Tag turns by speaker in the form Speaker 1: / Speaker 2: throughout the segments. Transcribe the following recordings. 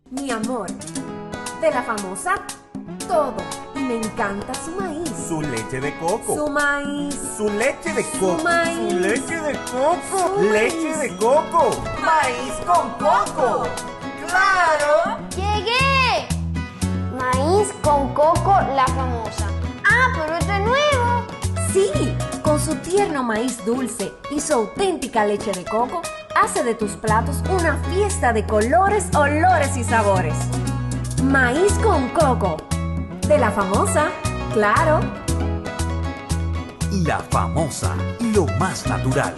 Speaker 1: Mi amor, de la famosa todo. Y me encanta su maíz.
Speaker 2: Su leche de coco.
Speaker 1: Su maíz.
Speaker 2: Su leche de coco.
Speaker 1: Su maíz.
Speaker 2: Su leche de coco.
Speaker 1: Su
Speaker 2: Leche
Speaker 1: maíz.
Speaker 2: de coco. Maíz con coco. ¡Claro!
Speaker 3: ¡Llegué! Maíz con coco, la famosa. ¡Ah, pero esto es nuevo!
Speaker 1: Sí, con su tierno maíz dulce y su auténtica leche de coco, hace de tus platos una fiesta de colores, olores y sabores. Maíz con coco. De la famosa, claro.
Speaker 4: La famosa, lo más natural.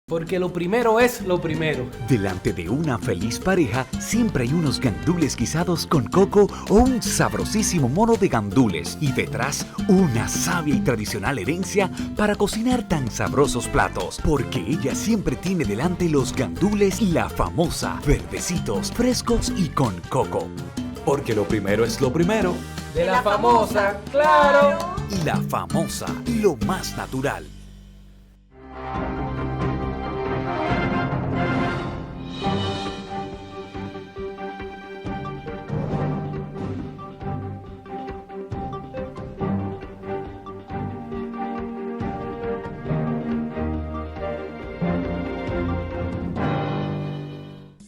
Speaker 5: Porque lo primero es lo primero.
Speaker 4: Delante de una feliz pareja siempre hay unos gandules guisados con coco o un sabrosísimo mono de gandules y detrás una sabia y tradicional herencia para cocinar tan sabrosos platos. Porque ella siempre tiene delante los gandules la famosa, verdecitos, frescos y con coco.
Speaker 6: Porque lo primero es lo primero.
Speaker 5: De la famosa, claro.
Speaker 4: Y la famosa, lo más natural.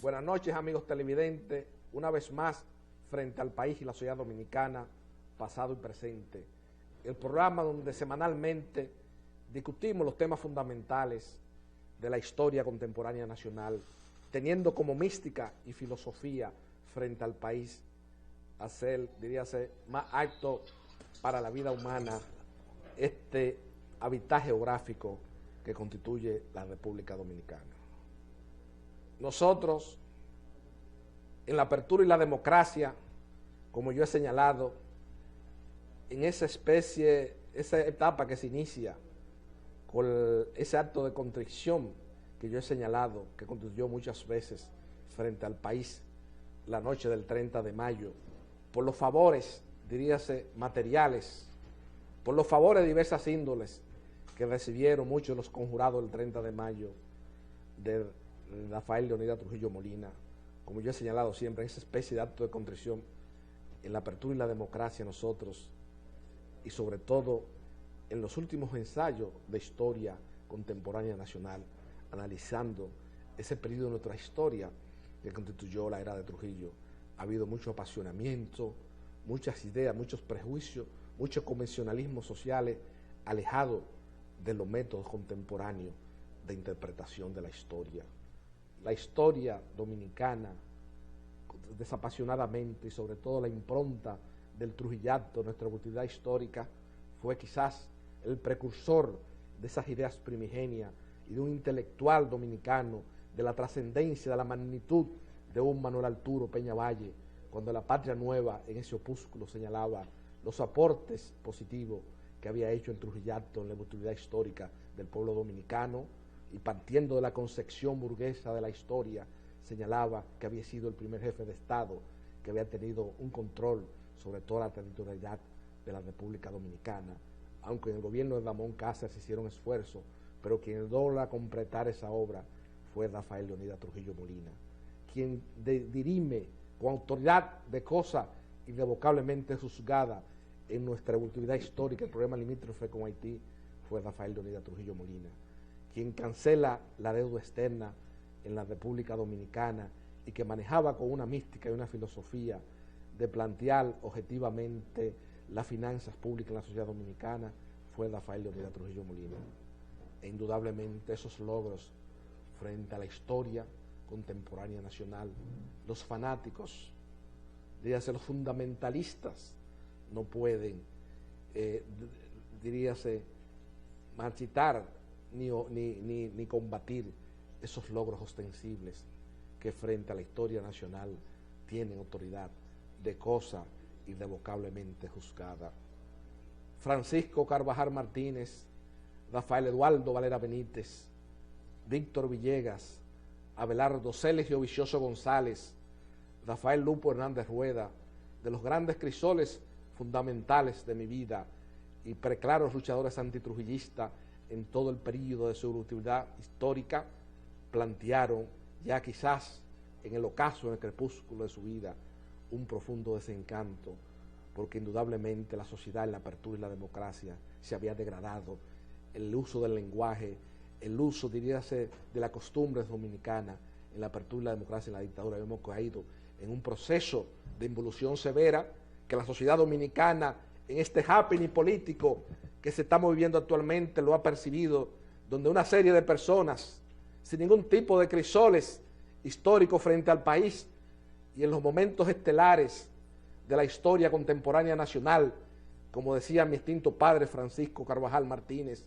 Speaker 7: Buenas noches, amigos televidentes, una vez más frente al país y la sociedad dominicana, pasado y presente. El programa donde semanalmente discutimos los temas fundamentales de la historia contemporánea nacional, teniendo como mística y filosofía frente al país hacer, diríase, más apto para la vida humana este hábitat geográfico que constituye la República Dominicana. Nosotros, en la apertura y la democracia, como yo he señalado, en esa etapa que se inicia con ese acto de contrición que yo he señalado, que contribuyó muchas veces frente al país la noche del 30 de mayo, por los favores, diríase, materiales, por los favores de diversas índoles que recibieron muchos de los conjurados del 30 de mayo de Rafael Leonidas Trujillo Molina, como yo he señalado siempre, en esa especie de acto de contrición, en la apertura y la democracia nosotros, y sobre todo en los últimos ensayos de historia contemporánea nacional, analizando ese periodo de nuestra historia que constituyó la era de Trujillo, ha habido mucho apasionamiento, muchas ideas, muchos prejuicios, muchos convencionalismos sociales alejados de los métodos contemporáneos de interpretación de la historia. La historia dominicana, desapasionadamente, y sobre todo la impronta del trujillato, nuestra continuidad histórica, fue quizás el precursor de esas ideas primigenias y de un intelectual dominicano, de la trascendencia, de la magnitud de un Manuel Arturo Peña Valle, cuando la Patria Nueva en ese opúsculo señalaba los aportes positivos que había hecho el trujillato en la continuidad histórica del pueblo dominicano, y partiendo de la concepción burguesa de la historia, señalaba que había sido el primer jefe de Estado que había tenido un control sobre toda la territorialidad de la República Dominicana, aunque en el gobierno de Ramón Cáceres se hicieron esfuerzos, pero quien logra completar esa obra fue Rafael Leonidas Trujillo Molina, quien dirime con autoridad de cosa irrevocablemente juzgada en nuestra continuidad histórica el problema limítrofe con Haití, fue Rafael Leonidas Trujillo Molina, quien cancela la deuda externa en la República Dominicana y que manejaba con una mística y una filosofía de plantear objetivamente las finanzas públicas en la sociedad dominicana, fue Rafael Leonidas Trujillo Molina. E indudablemente esos logros frente a la historia contemporánea nacional, los fanáticos, diríase los fundamentalistas, no pueden, diríase, marchitar ni combatir esos logros ostensibles que frente a la historia nacional tienen autoridad de cosa irrevocablemente juzgada. Francisco Carvajal Martínez, Rafael Eduardo Valera Benítez, Víctor Villegas, Abelardo Sergio Vicioso González, Rafael Lupo Hernández Rueda, de los grandes crisoles fundamentales de mi vida y preclaros luchadores antitrujillistas en todo el período de su actividad histórica, plantearon ya quizás en el ocaso, en el crepúsculo de su vida, un profundo desencanto, porque indudablemente la sociedad en la apertura y la democracia se había degradado, el uso del lenguaje, el uso, diríase, de las costumbres dominicanas en la apertura y la democracia en la dictadura, habíamos caído en un proceso de involución severa que la sociedad dominicana en este happening político que se estamos viviendo actualmente lo ha percibido, donde una serie de personas sin ningún tipo de crisoles históricos frente al país y en los momentos estelares de la historia contemporánea nacional, como decía mi extinto padre Francisco Carvajal Martínez,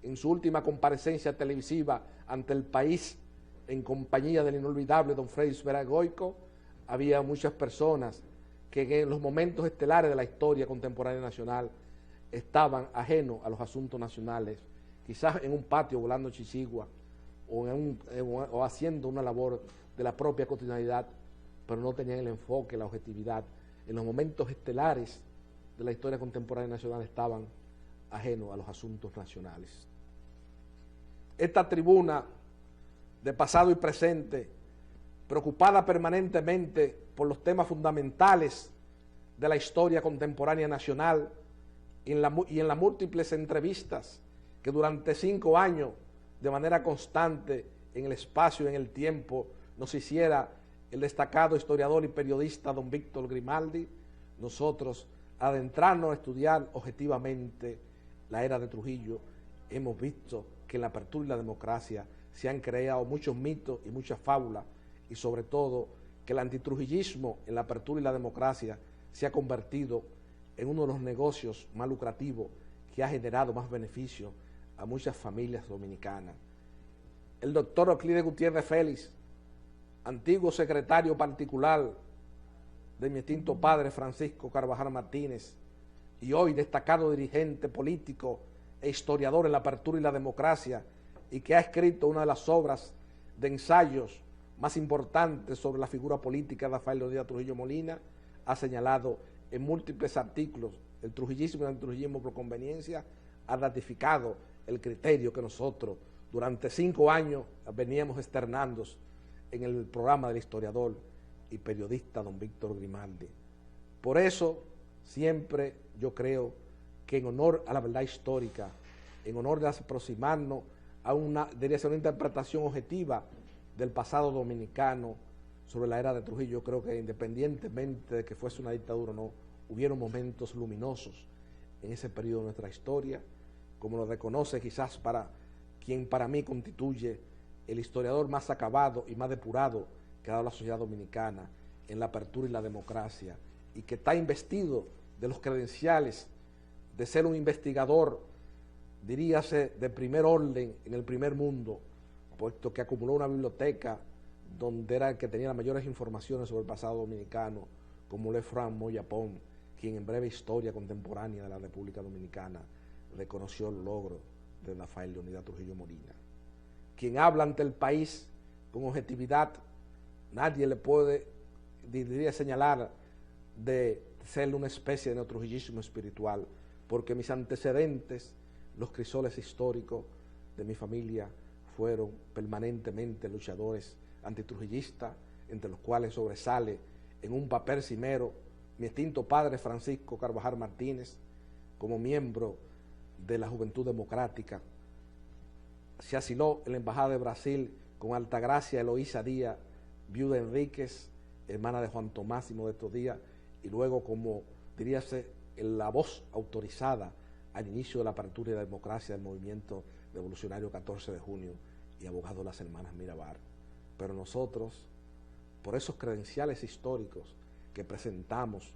Speaker 7: en su última comparecencia televisiva ante el país en compañía del inolvidable don Freddy Vera Goico, había muchas personas que en los momentos estelares de la historia contemporánea nacional estaban ajenos a los asuntos nacionales, quizás en un patio volando chichigua o haciendo una labor de la propia cotidianidad, pero no tenían el enfoque, la objetividad. En los momentos estelares de la historia contemporánea nacional estaban ajenos a los asuntos nacionales. Esta tribuna de pasado y presente, preocupada permanentemente por los temas fundamentales de la historia contemporánea nacional y en las múltiples entrevistas que durante 5 años, de manera constante, en el espacio y en el tiempo, nos hiciera el destacado historiador y periodista don Víctor Grimaldi, nosotros, adentrarnos a estudiar objetivamente la era de Trujillo, hemos visto que en la apertura y la democracia se han creado muchos mitos y muchas fábulas, y sobre todo que el antitrujillismo en la apertura y la democracia se ha convertido en uno de los negocios más lucrativos que ha generado más beneficios a muchas familias dominicanas. El doctor Euclides Gutiérrez Félix, antiguo secretario particular de mi extinto padre Francisco Carvajal Martínez y hoy destacado dirigente político e historiador en la apertura y la democracia, y que ha escrito una de las obras de ensayos más importantes sobre la figura política de Rafael Leonidas Trujillo Molina, ha señalado en múltiples artículos el trujillismo y el antitrujillismo por conveniencia, ha ratificado el criterio que nosotros durante 5 años veníamos externando en el programa del historiador y periodista don Víctor Grimaldi. Por eso siempre yo creo que en honor a la verdad histórica, en honor de aproximarnos a una interpretación objetiva del pasado dominicano sobre la era de Trujillo, yo creo que independientemente de que fuese una dictadura o no, hubieron momentos luminosos en ese periodo de nuestra historia, como lo reconoce quizás para quien para mí constituye el historiador más acabado y más depurado que ha dado la sociedad dominicana en la apertura y la democracia, y que está investido de los credenciales de ser un investigador, diríase, de primer orden en el primer mundo, puesto que acumuló una biblioteca donde era el que tenía las mayores informaciones sobre el pasado dominicano, como le Fran Moyapón, quien en breve historia contemporánea de la República Dominicana reconoció el logro de Rafael Leonidas Trujillo Molina. Quien habla ante el país con objetividad, nadie le puede, diría, señalar de ser una especie de neotrujillismo espiritual, porque mis antecedentes, los crisoles históricos de mi familia, fueron permanentemente luchadores antitrujillistas, entre los cuales sobresale en un papel cimero mi extinto padre Francisco Carvajal Martínez, como miembro de la Juventud Democrática. Se asiló en la Embajada de Brasil con Altagracia Eloísa Díaz, viuda Enríquez, hermana de Juan Tomás y Modesto Díaz, y luego como, diríase, la voz autorizada al inicio de la apertura y la democracia del movimiento revolucionario 14 de junio y abogado de las hermanas Mirabal. Pero nosotros, por esos credenciales históricos que presentamos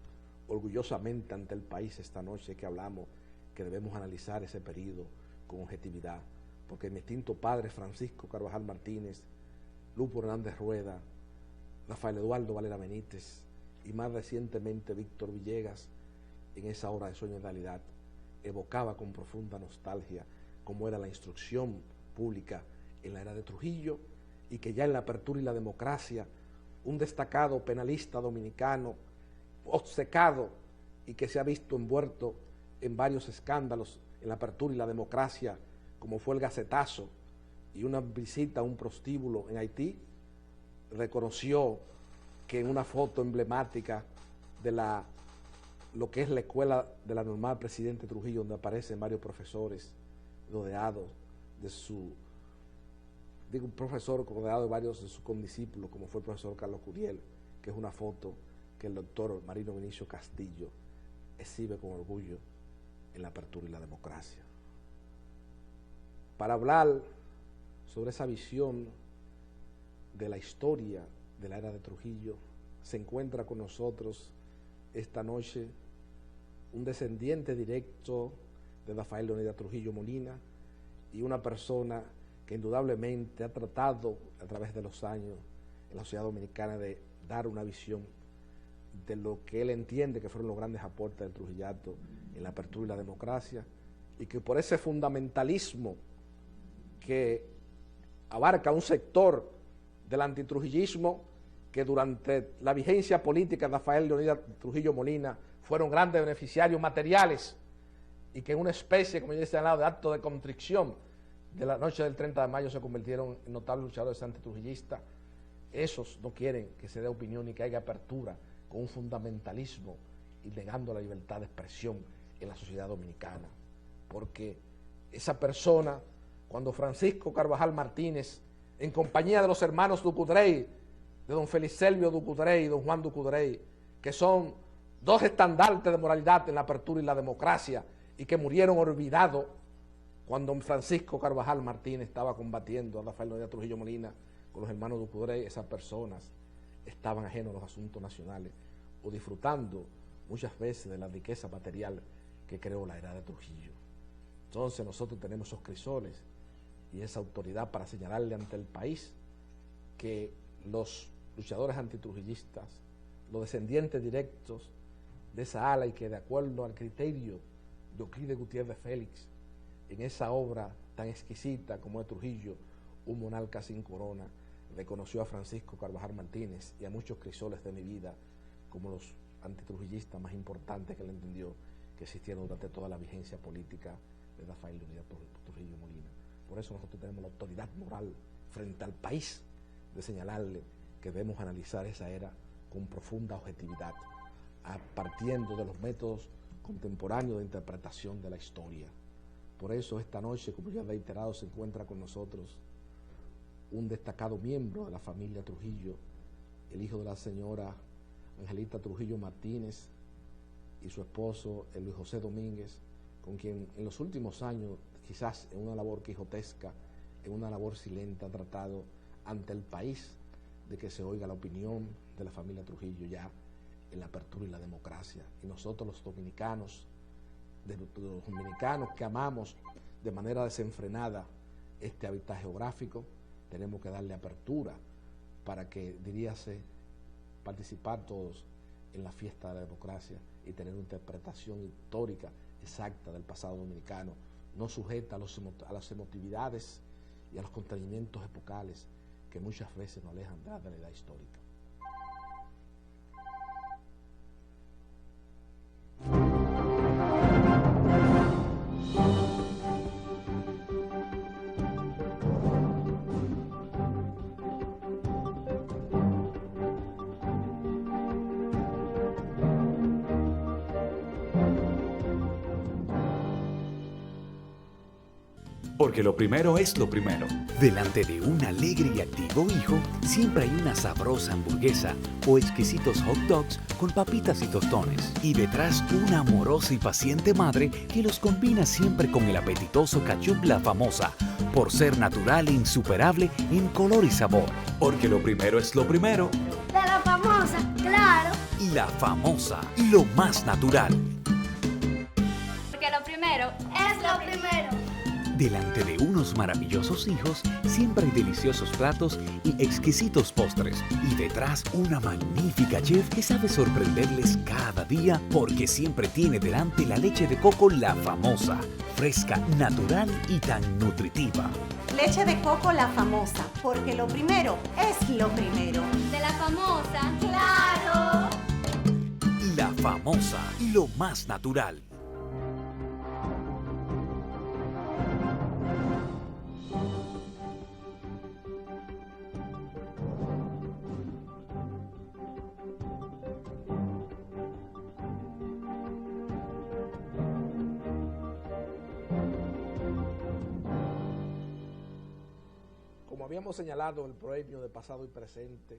Speaker 7: orgullosamente ante el país esta noche que hablamos, que debemos analizar ese periodo con objetividad, porque mi extinto padre Francisco Carvajal Martínez, Lupo Hernández Rueda, Rafael Eduardo Valera Benítez y más recientemente Víctor Villegas, en esa hora de sueño en realidad, evocaba con profunda nostalgia cómo era la instrucción pública en la era de Trujillo, y que ya en la apertura y la democracia, un destacado penalista dominicano, obcecado y que se ha visto envuelto en varios escándalos en la apertura y la democracia, como fue el gacetazo y una visita a un prostíbulo en Haití, reconoció que en una foto emblemática de lo que es la escuela de la Normal Presidente Trujillo, donde aparecen varios profesores rodeados un profesor rodeado de varios de sus condiscípulos, como fue el profesor Carlos Curiel, que es una foto que el doctor Marino Vinicio Castillo exhibe con orgullo en la Apertura y la Democracia. Para hablar sobre esa visión de la historia de la era de Trujillo, se encuentra con nosotros esta noche un descendiente directo de Rafael Leonidas Trujillo Molina y una persona que indudablemente ha tratado a través de los años en la sociedad dominicana de dar una visión de lo que él entiende que fueron los grandes aportes del Trujillato en la Apertura y la Democracia, y que por ese fundamentalismo que abarca un sector del antitrujillismo, que durante la vigencia política de Rafael Leonidas Trujillo Molina fueron grandes beneficiarios materiales, y que en una especie, como ya he señalado, de acto de contrición de la noche del 30 de mayo se convirtieron en notables luchadores antitrujillistas. Esos no quieren que se dé opinión y que haya apertura con un fundamentalismo y negando la libertad de expresión en la sociedad dominicana, porque esa persona, cuando Francisco Carvajal Martínez, en compañía de los hermanos Ducudrey, de don Felicelvio Ducudrey y don Juan Ducudrey, que son dos estandartes de moralidad en la Apertura y la Democracia, y que murieron olvidados cuando Francisco Carvajal Martínez estaba combatiendo a Rafael Leonidas Trujillo Molina con los hermanos Ducudrey, esas personas estaban ajenos a los asuntos nacionales o disfrutando muchas veces de la riqueza material que creó la era de Trujillo. Entonces nosotros tenemos esos crisoles y esa autoridad para señalarle ante el país que los luchadores antitrujillistas, los descendientes directos de esa ala, y que de acuerdo al criterio de Euclides Gutiérrez Félix, en esa obra tan exquisita como es Trujillo, un monarca sin corona, reconoció a Francisco Carvajal Martínez y a muchos crisoles de mi vida como los antitrujillistas más importantes que él entendió que existieron durante toda la vigencia política de Rafael Leonidas Trujillo Molina. Por eso nosotros tenemos la autoridad moral frente al país de señalarle que debemos analizar esa era con profunda objetividad, partiendo de los métodos contemporáneos de interpretación de la historia. Por eso esta noche, como ya he reiterado, se encuentra con nosotros un destacado miembro de la familia Trujillo, el hijo de la señora Angelita Trujillo Martínez y su esposo, el Luis José Domínguez, con quien en los últimos años, quizás en una labor quijotesca, en una labor silente, ha tratado ante el país de que se oiga la opinión de la familia Trujillo ya en la Apertura y la Democracia. Y nosotros los dominicanos, los dominicanos que amamos de manera desenfrenada este hábitat geográfico, tenemos que darle apertura para que, diríase, participar todos en la fiesta de la democracia y tener una interpretación histórica exacta del pasado dominicano, no sujeta a las emotividades y a los constreñimientos epocales que muchas veces nos alejan de la realidad histórica.
Speaker 6: Porque lo primero es lo primero.
Speaker 4: Delante de un alegre y activo hijo, siempre hay una sabrosa hamburguesa o exquisitos hot dogs con papitas y tostones. Y detrás una amorosa y paciente madre que los combina siempre con el apetitoso ketchup La Famosa, por ser natural e insuperable en color y sabor.
Speaker 6: Porque lo primero es lo primero.
Speaker 3: De la famosa, claro.
Speaker 4: La Famosa, lo más natural.
Speaker 3: Porque lo primero es lo primero.
Speaker 4: Delante de unos maravillosos hijos, siempre hay deliciosos platos y exquisitos postres. Y detrás, una magnífica chef que sabe sorprenderles cada día porque siempre tiene delante la leche de coco La Famosa, fresca, natural y tan nutritiva.
Speaker 8: Leche de coco La Famosa, porque lo primero es lo primero.
Speaker 3: De la famosa, claro.
Speaker 4: La Famosa, lo más natural.
Speaker 7: habíamos señalado el proemio de pasado y presente,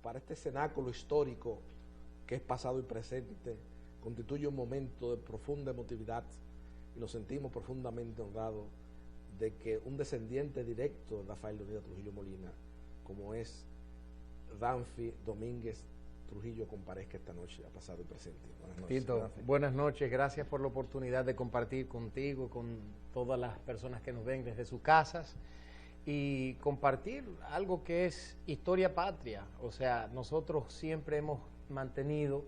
Speaker 7: para este cenáculo histórico que es pasado y presente, constituye un momento de profunda emotividad y nos sentimos profundamente honrados de que un descendiente directo de Rafael Leonidas Trujillo Molina, como es Danfi Domínguez Trujillo, comparezca esta noche a pasado y presente. Buenas noches.
Speaker 9: Tito,
Speaker 7: Danfi.
Speaker 9: buenas noches, gracias por la oportunidad de compartir contigo, con todas las personas que nos ven desde sus casas y compartir algo que es historia patria. O sea, nosotros siempre hemos mantenido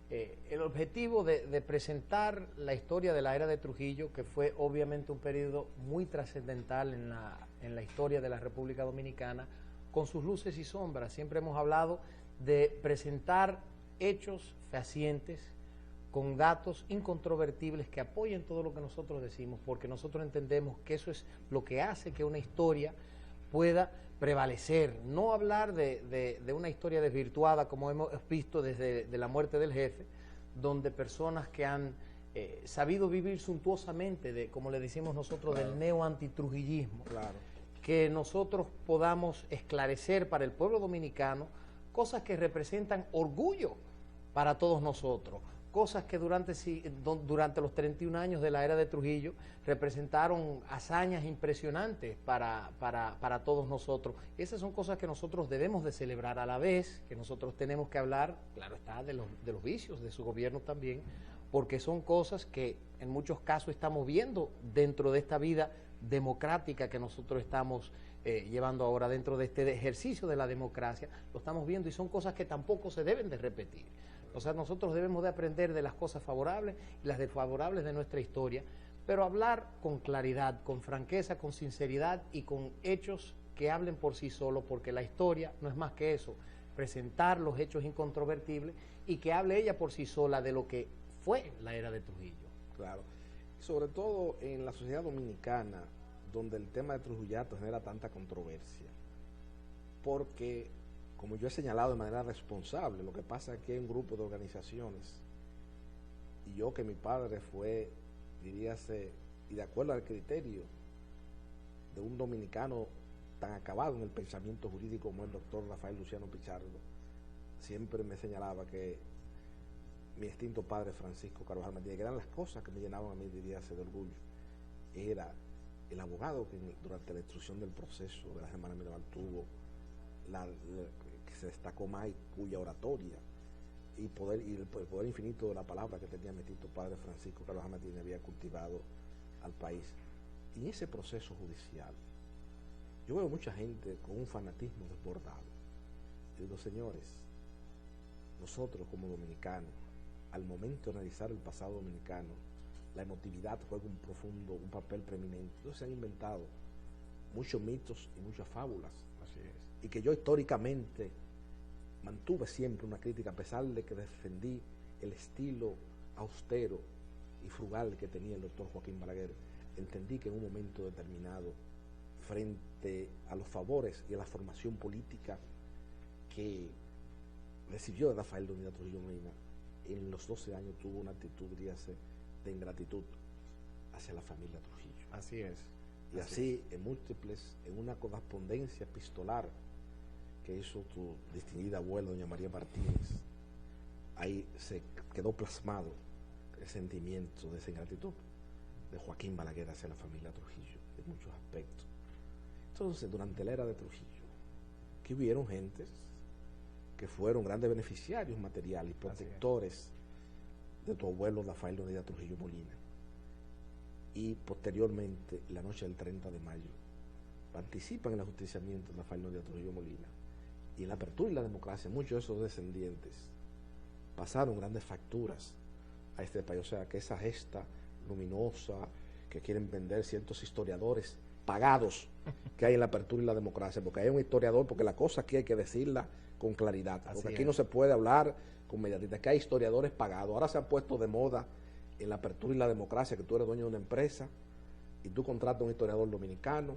Speaker 9: el objetivo de presentar la historia de la era de Trujillo, que fue obviamente un periodo muy trascendental en la historia de la República Dominicana, con sus luces y sombras. Siempre hemos hablado de presentar hechos fehacientes con datos incontrovertibles que apoyen todo lo que nosotros decimos, porque nosotros entendemos que eso es lo que hace que una historia pueda prevalecer. No hablar de una historia desvirtuada como hemos visto desde la muerte del jefe, donde personas que han sabido vivir suntuosamente, como le decimos nosotros, del neo-antitrujillismo, que nosotros podamos esclarecer para el pueblo dominicano cosas que representan orgullo para todos nosotros, cosas que durante los 31 años de la era de Trujillo representaron hazañas impresionantes para todos nosotros. Esas son cosas que nosotros debemos de celebrar, a la vez que nosotros tenemos que hablar, claro está, de los vicios de su gobierno también, porque son cosas que en muchos casos estamos viendo dentro de esta vida democrática que nosotros estamos llevando ahora, dentro de este ejercicio de la democracia, lo estamos viendo y son cosas que tampoco se deben de repetir. O sea, nosotros debemos de aprender de las cosas favorables y las desfavorables de nuestra historia, pero hablar con claridad, con franqueza, con sinceridad y con hechos que hablen por sí solos, porque la historia no es más que eso, presentar los hechos incontrovertibles y que hable ella por sí sola de lo que fue la era de Trujillo.
Speaker 7: Claro, sobre todo en la sociedad dominicana, donde el tema de Trujillato genera tanta controversia, porque, como yo he señalado de manera responsable, lo que pasa es que hay un grupo de organizaciones, y yo que mi padre fue, diríase, y de acuerdo al criterio de un dominicano tan acabado en el pensamiento jurídico como el doctor Rafael Luciano Pichardo, siempre me señalaba que mi extinto padre Francisco Carvajal Martínez, que eran las cosas que me llenaban a mí, diríase, de orgullo, era el abogado que durante la instrucción del proceso de la Semana Mirabal tuvo que se destacó más, cuya oratoria y el poder infinito de la palabra que tenía mi extinto padre Francisco Carvajal Martínez había cultivado al país. Y en ese proceso judicial yo veo mucha gente con un fanatismo desbordado. Yo digo, señores, nosotros como dominicanos, al momento de analizar el pasado dominicano, la emotividad juega un papel preeminente. Entonces se han inventado muchos mitos y muchas fábulas.
Speaker 9: Así es.
Speaker 7: Y que yo históricamente mantuve siempre una crítica, a pesar de que defendí el estilo austero y frugal que tenía el doctor Joaquín Balaguer. Entendí que en un momento determinado, frente a los favores y a la formación política que recibió de Rafael Leonidas Trujillo Molina, en los 12 años tuvo una actitud, diríase, de ingratitud hacia la familia Trujillo.
Speaker 9: Así es.
Speaker 7: Y así en múltiples, en una correspondencia epistolar que hizo tu distinguida abuela, doña María Martínez, ahí se quedó plasmado el sentimiento de esa ingratitud de Joaquín Balaguer hacia la familia Trujillo, en muchos aspectos. Entonces, durante la era de Trujillo, que hubieron gentes que fueron grandes beneficiarios materiales y protectores de tu abuelo Rafael Leonidas Trujillo Molina. Y posteriormente, la noche del 30 de mayo, participan en el ajusticiamiento de Rafael Leonidas Trujillo Molina. Y en la apertura y la democracia, muchos de esos descendientes pasaron grandes facturas a este país. O sea, que esa gesta luminosa que quieren vender ciertos historiadores pagados que hay en la apertura y la democracia, porque hay un historiador, porque la cosa aquí hay que decirla con claridad, porque aquí no se puede hablar con mediatita, que hay historiadores pagados. Ahora se ha puesto de moda en la apertura y la democracia que tú eres dueño de una empresa y tú contratas a un historiador dominicano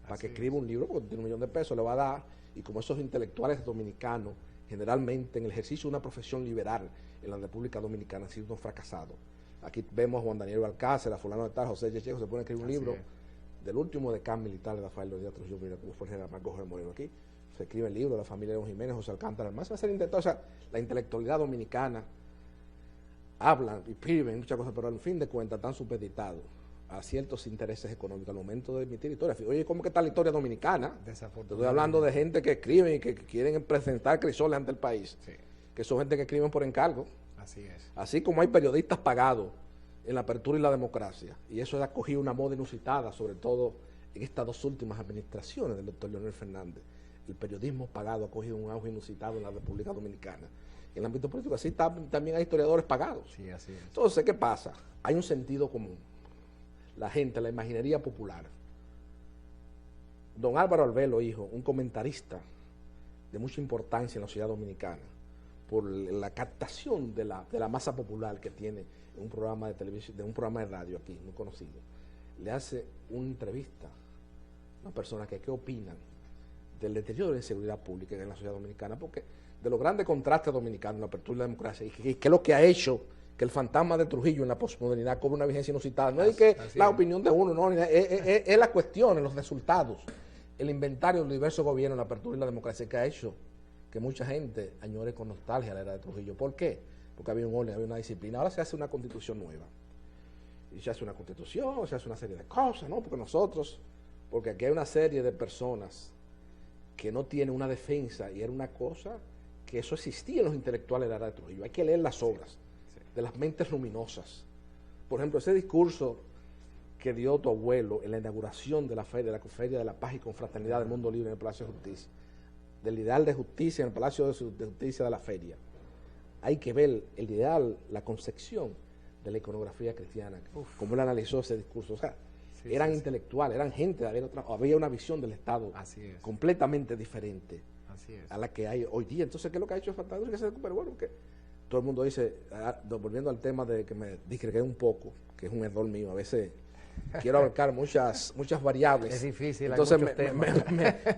Speaker 7: para que escriba un libro, porque tiene $1.000.000, le va a dar, y como esos intelectuales dominicanos, generalmente en el ejercicio de una profesión liberal en la República Dominicana han sido fracasados. Aquí vemos a Juan Daniel Alcácer, a fulano de tal, José Checheco, se pone a escribir un libro del último decán militar de Rafael Leonidas Trujillo, como fue el general Marcos Jorge Moreno aquí. Se escribe el libro de la familia de Don Jiménez, José Alcántara, más una serie de o sea, la intelectualidad dominicana hablan y escriben muchas cosas, pero al fin de cuentas están supeditados a ciertos intereses económicos al momento de emitir historia. Oye, ¿cómo que está la historia dominicana? Estoy hablando de gente que escriben y que quieren presentar crisoles ante el país, que son gente que escriben por encargo.
Speaker 9: Así es.
Speaker 7: Así como hay periodistas pagados en la apertura y la democracia, y eso ha cogido una moda inusitada, sobre todo en estas dos últimas administraciones del doctor Leonel Fernández. El periodismo pagado ha cogido un auge inusitado en la República Dominicana. En el ámbito político así también hay historiadores pagados.
Speaker 9: Sí, así es.
Speaker 7: Entonces, ¿qué pasa? Hay un sentido común. La gente, la imaginería popular. Don Álvaro Arbelo, hijo, un comentarista de mucha importancia en la sociedad dominicana, por la captación de la masa popular que tiene en un programa de televisión, de un programa de radio aquí, muy conocido, le hace una entrevista a una persona que qué opinan del deterioro de la inseguridad pública en la sociedad dominicana, porque de los grandes contrastes dominicanos en la apertura de la democracia, y que es lo que ha hecho que el fantasma de Trujillo en la posmodernidad cobre una vigencia inusitada. No es que la opinión de uno, no, es la cuestión, los resultados, el inventario del diversos gobiernos en la apertura y la democracia que ha hecho que mucha gente añore con nostalgia la era de Trujillo. ¿Por qué? Porque había un orden, había una disciplina. Ahora se hace una constitución nueva. Y se hace una constitución, se hace una serie de cosas, ¿no? Porque aquí hay una serie de personas que no tienen una defensa, y era una cosa que eso existía en los intelectuales de la era de Trujillo. Hay que leer las obras de las mentes luminosas. Por ejemplo, ese discurso que dio tu abuelo en la inauguración de la Feria de la Paz y Confraternidad del Mundo Libre en el Palacio de Justicia, del ideal de justicia en el Palacio de Justicia de la Feria. Hay que ver el ideal, la concepción de la iconografía cristiana, como él analizó ese discurso. O sea, eran intelectuales, eran gente, había una visión del Estado completamente diferente a la que hay hoy día. Entonces, ¿qué es lo que ha hecho fantástico? Que se recupere. Bueno, que todo el mundo dice, volviendo al tema de que me disgregué un poco, que es un error mío, a veces quiero abarcar muchas variables.
Speaker 9: Es difícil,
Speaker 7: entonces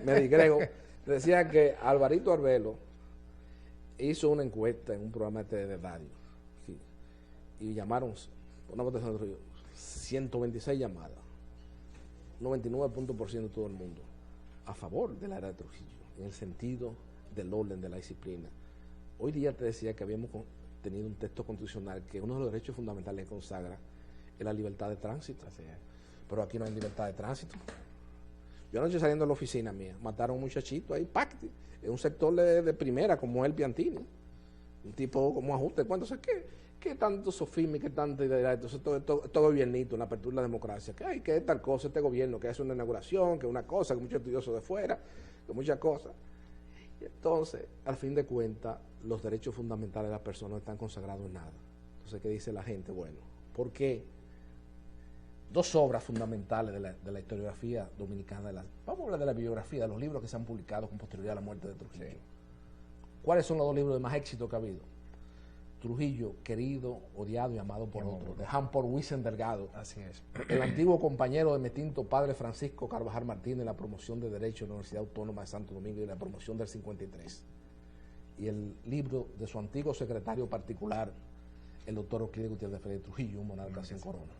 Speaker 7: me disgrego. Decía que Alvarito Arbelo hizo una encuesta en un programa de radio, y llamaron una votación de 126 llamadas, 99% de todo el mundo a favor de la era de Trujillo, en el sentido del orden, de la disciplina. Hoy día te decía que habíamos tenido un texto constitucional que uno de los derechos fundamentales que consagra es la libertad de tránsito. Pero aquí no hay libertad de tránsito. Yo anoche saliendo de la oficina mía, mataron a un muchachito ahí, Pacti, en un sector de primera como el Piantini, un tipo como ajuste. Entonces, ¿qué tanto sofisma y qué tanto idea? Entonces, todo gobiernito en la apertura de la democracia, que hay que tal cosa, este gobierno que hace una inauguración, que una cosa, que muchos estudiosos de fuera, que muchas cosas. Y entonces, al fin de cuentas, los derechos fundamentales de las personas no están consagrados en nada. Entonces, ¿qué dice la gente? Bueno, ¿por qué? Dos obras fundamentales de la historiografía dominicana, vamos a hablar de la bibliografía, de los libros que se han publicado con posterioridad a la muerte de Trujillo. ¿Cuáles son los dos libros de más éxito que ha habido? Trujillo, querido, odiado y amado por otros, de Hampor Wiesen Delgado.
Speaker 9: Así es.
Speaker 7: El antiguo compañero de mi extinto padre Francisco Carvajal Martínez en la promoción de Derecho de la Universidad Autónoma de Santo Domingo y en la promoción del 53. Y el libro de su antiguo secretario particular, el doctor Euclides Gutiérrez de Félix Trujillo, un monarca sin corona.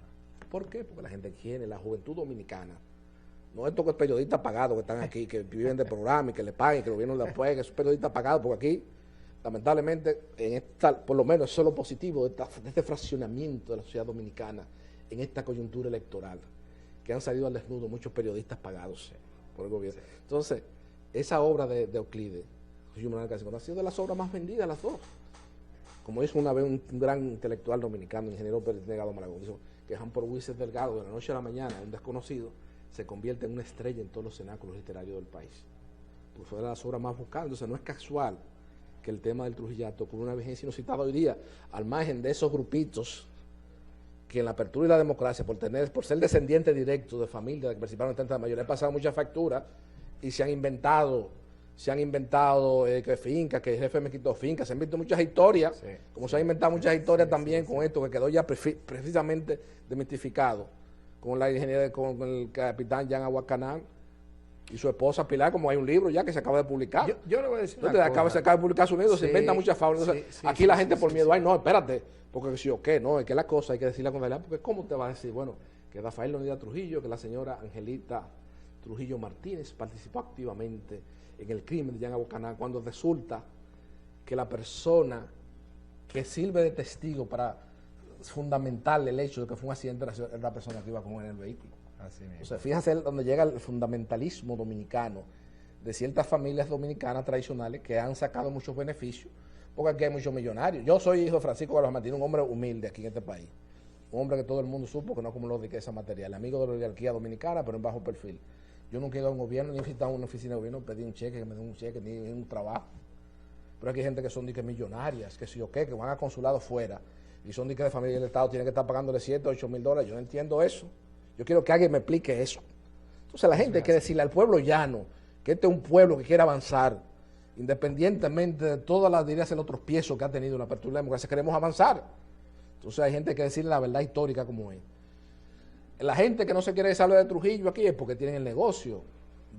Speaker 7: ¿Por qué? Porque la gente quiere, la juventud dominicana, no estos periodistas pagados que están aquí, que viven de programa y que le paguen, que el gobierno le apoye, que esos periodistas pagados, porque aquí, lamentablemente, por lo menos eso es lo positivo de este fraccionamiento de la sociedad dominicana en esta coyuntura electoral, que han salido al desnudo muchos periodistas pagados por el gobierno. Entonces, esa obra de Euclides, ha sido de las obras más vendidas, las dos. Como dijo una vez un gran intelectual dominicano, el ingeniero Pérez Delgado Malagón, dijo que Hampor Wiesen Delgado, de la noche a la mañana, un desconocido, se convierte en una estrella en todos los cenáculos literarios del país. Pues fue de las obras más buscadas. Entonces no es casual que el tema del Trujillato con una vigencia inusitada hoy día, al margen de esos grupitos que en la apertura y la democracia, por ser descendientes directos de familias que participaron en tantas mayores, han pasado muchas facturas y se han inventado que finca, que el jefe me quitó finca, se han visto muchas historias, como se han inventado muchas historias también con esto, que quedó ya precisamente desmitificado, con la ingeniería, con el capitán Jan Aguacanán y su esposa Pilar, como hay un libro ya que se acaba de publicar.
Speaker 9: Yo le voy a decir
Speaker 7: se acaba de publicar su libro, se inventan muchas fábulas. Aquí la gente por miedo, ay no, espérate, porque si o qué, no, es que la cosa hay que decirla con verdad, porque ¿cómo te va a decir? Bueno, que Rafael Leonidas Trujillo, que la señora Angelita Trujillo Martínez participó activamente en el crimen de Jan Abocaná, cuando resulta que la persona que sirve de testigo para fundamentar el hecho de que fue un accidente era la persona que iba con él en el vehículo.
Speaker 9: Así mismo.
Speaker 7: O sea, fíjate donde llega el fundamentalismo dominicano de ciertas familias dominicanas tradicionales que han sacado muchos beneficios, porque aquí hay muchos millonarios. Yo soy hijo de Francisco Carlos Martínez, un hombre humilde aquí en este país, un hombre que todo el mundo supo que no acumuló riqueza material, amigo de la oligarquía dominicana, pero en bajo perfil. Yo nunca he ido a un gobierno, ni he visitado una oficina de gobierno, pedí un cheque, que me den un cheque, ni un trabajo. Pero aquí hay gente que son de que millonarias, que sí o qué, que van a consulados fuera, y son de que de familia del Estado tienen que estar pagándole 7 o 8 mil dólares. Yo no entiendo eso. Yo quiero que alguien me explique eso. Entonces la gente hay que decirle al pueblo llano que este es un pueblo que quiere avanzar, independientemente de todas las, dirías, los tropiezos que ha tenido la apertura de la democracia, queremos avanzar. Entonces hay gente que decirle la verdad histórica como es. La gente que no se quiere salir de Trujillo aquí es porque tienen el negocio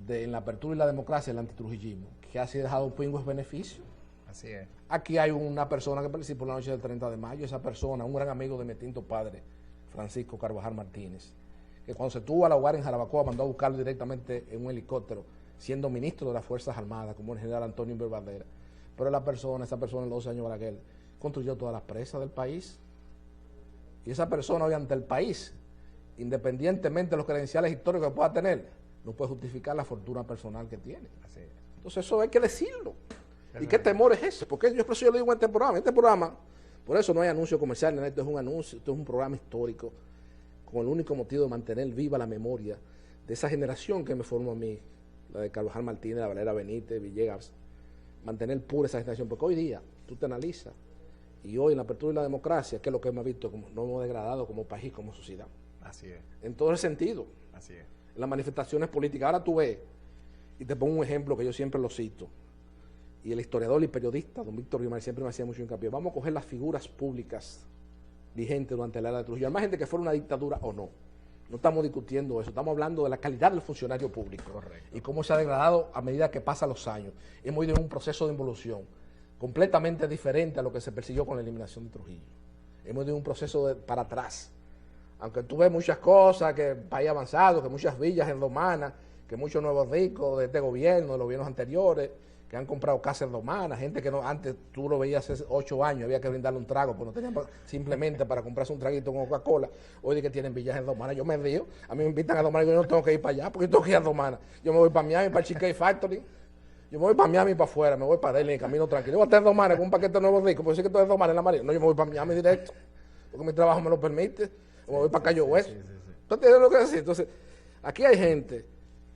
Speaker 7: en la apertura y la democracia, el antitrujillismo, que ha sido dejado pingües beneficios.
Speaker 9: Así es.
Speaker 7: Aquí hay una persona que participó en la noche del 30 de mayo, esa persona, un gran amigo de mi extinto padre, Francisco Carvajal Martínez, que cuando se tuvo al hogar en Jarabacoa mandó a buscarlo directamente en un helicóptero, siendo ministro de las Fuerzas Armadas, como el general Antonio Inver Bandera. Pero esa persona en los 12 años Balaguer, construyó todas las presas del país. Y esa persona hoy ante el país, independientemente de los credenciales históricos que pueda tener, no puede justificar la fortuna personal que tiene.
Speaker 9: Así es.
Speaker 7: Entonces eso hay que decirlo. ¿Y qué temor es ese? Porque yo lo digo en este programa. En este programa, por eso no hay anuncio comercial, esto es un anuncio, esto es un programa histórico, con el único motivo de mantener viva la memoria de esa generación que me formó a mí, la de Carvajal Martínez, la Valera Benítez, Villegas, mantener pura esa generación, porque hoy día tú te analizas, y hoy en la apertura de la democracia, que es lo que hemos visto, como no hemos degradado como país, como sociedad.
Speaker 9: Así es.
Speaker 7: En todo el sentido.
Speaker 9: Así es.
Speaker 7: En las manifestaciones políticas. Ahora tú ves, y te pongo un ejemplo que yo siempre lo cito, y el historiador y periodista, don Víctor Guimar, siempre me hacía mucho hincapié. Vamos a coger las figuras públicas vigentes durante la era de Trujillo, además gente que fuera una dictadura o no. No estamos discutiendo eso, estamos hablando de la calidad del funcionario público.
Speaker 9: Correcto.
Speaker 7: Y cómo se ha degradado a medida que pasan los años. Hemos ido en un proceso de involución completamente diferente a lo que se persiguió con la eliminación de Trujillo. Hemos ido en un proceso para atrás. Aunque tú ves muchas cosas, que el país avanzado, que muchas villas en Romana, que muchos nuevos ricos de este gobierno, de los gobiernos anteriores, que han comprado casas en Romana, gente que no, antes tú lo veías hace 8 años, había que brindarle un trago, pues no tenían simplemente para comprarse un traguito con Coca-Cola. Hoy de que tienen villas en Romana, yo me río, a mí me invitan a Romana y yo no tengo que ir para allá, porque yo tengo que ir a Romana. Yo me voy para Miami, para el Cheesecake Factory, yo me voy para Miami para afuera, me voy para Delhi, camino tranquilo. Yo voy a estar en Romana con un paquete de nuevos ricos, porque sé que tú eres Romana en la María. No, yo me voy para Miami directo, porque mi trabajo me lo permite, o me voy para Cayo West. ¿Tú entiendes lo que decir? Entonces, aquí hay gente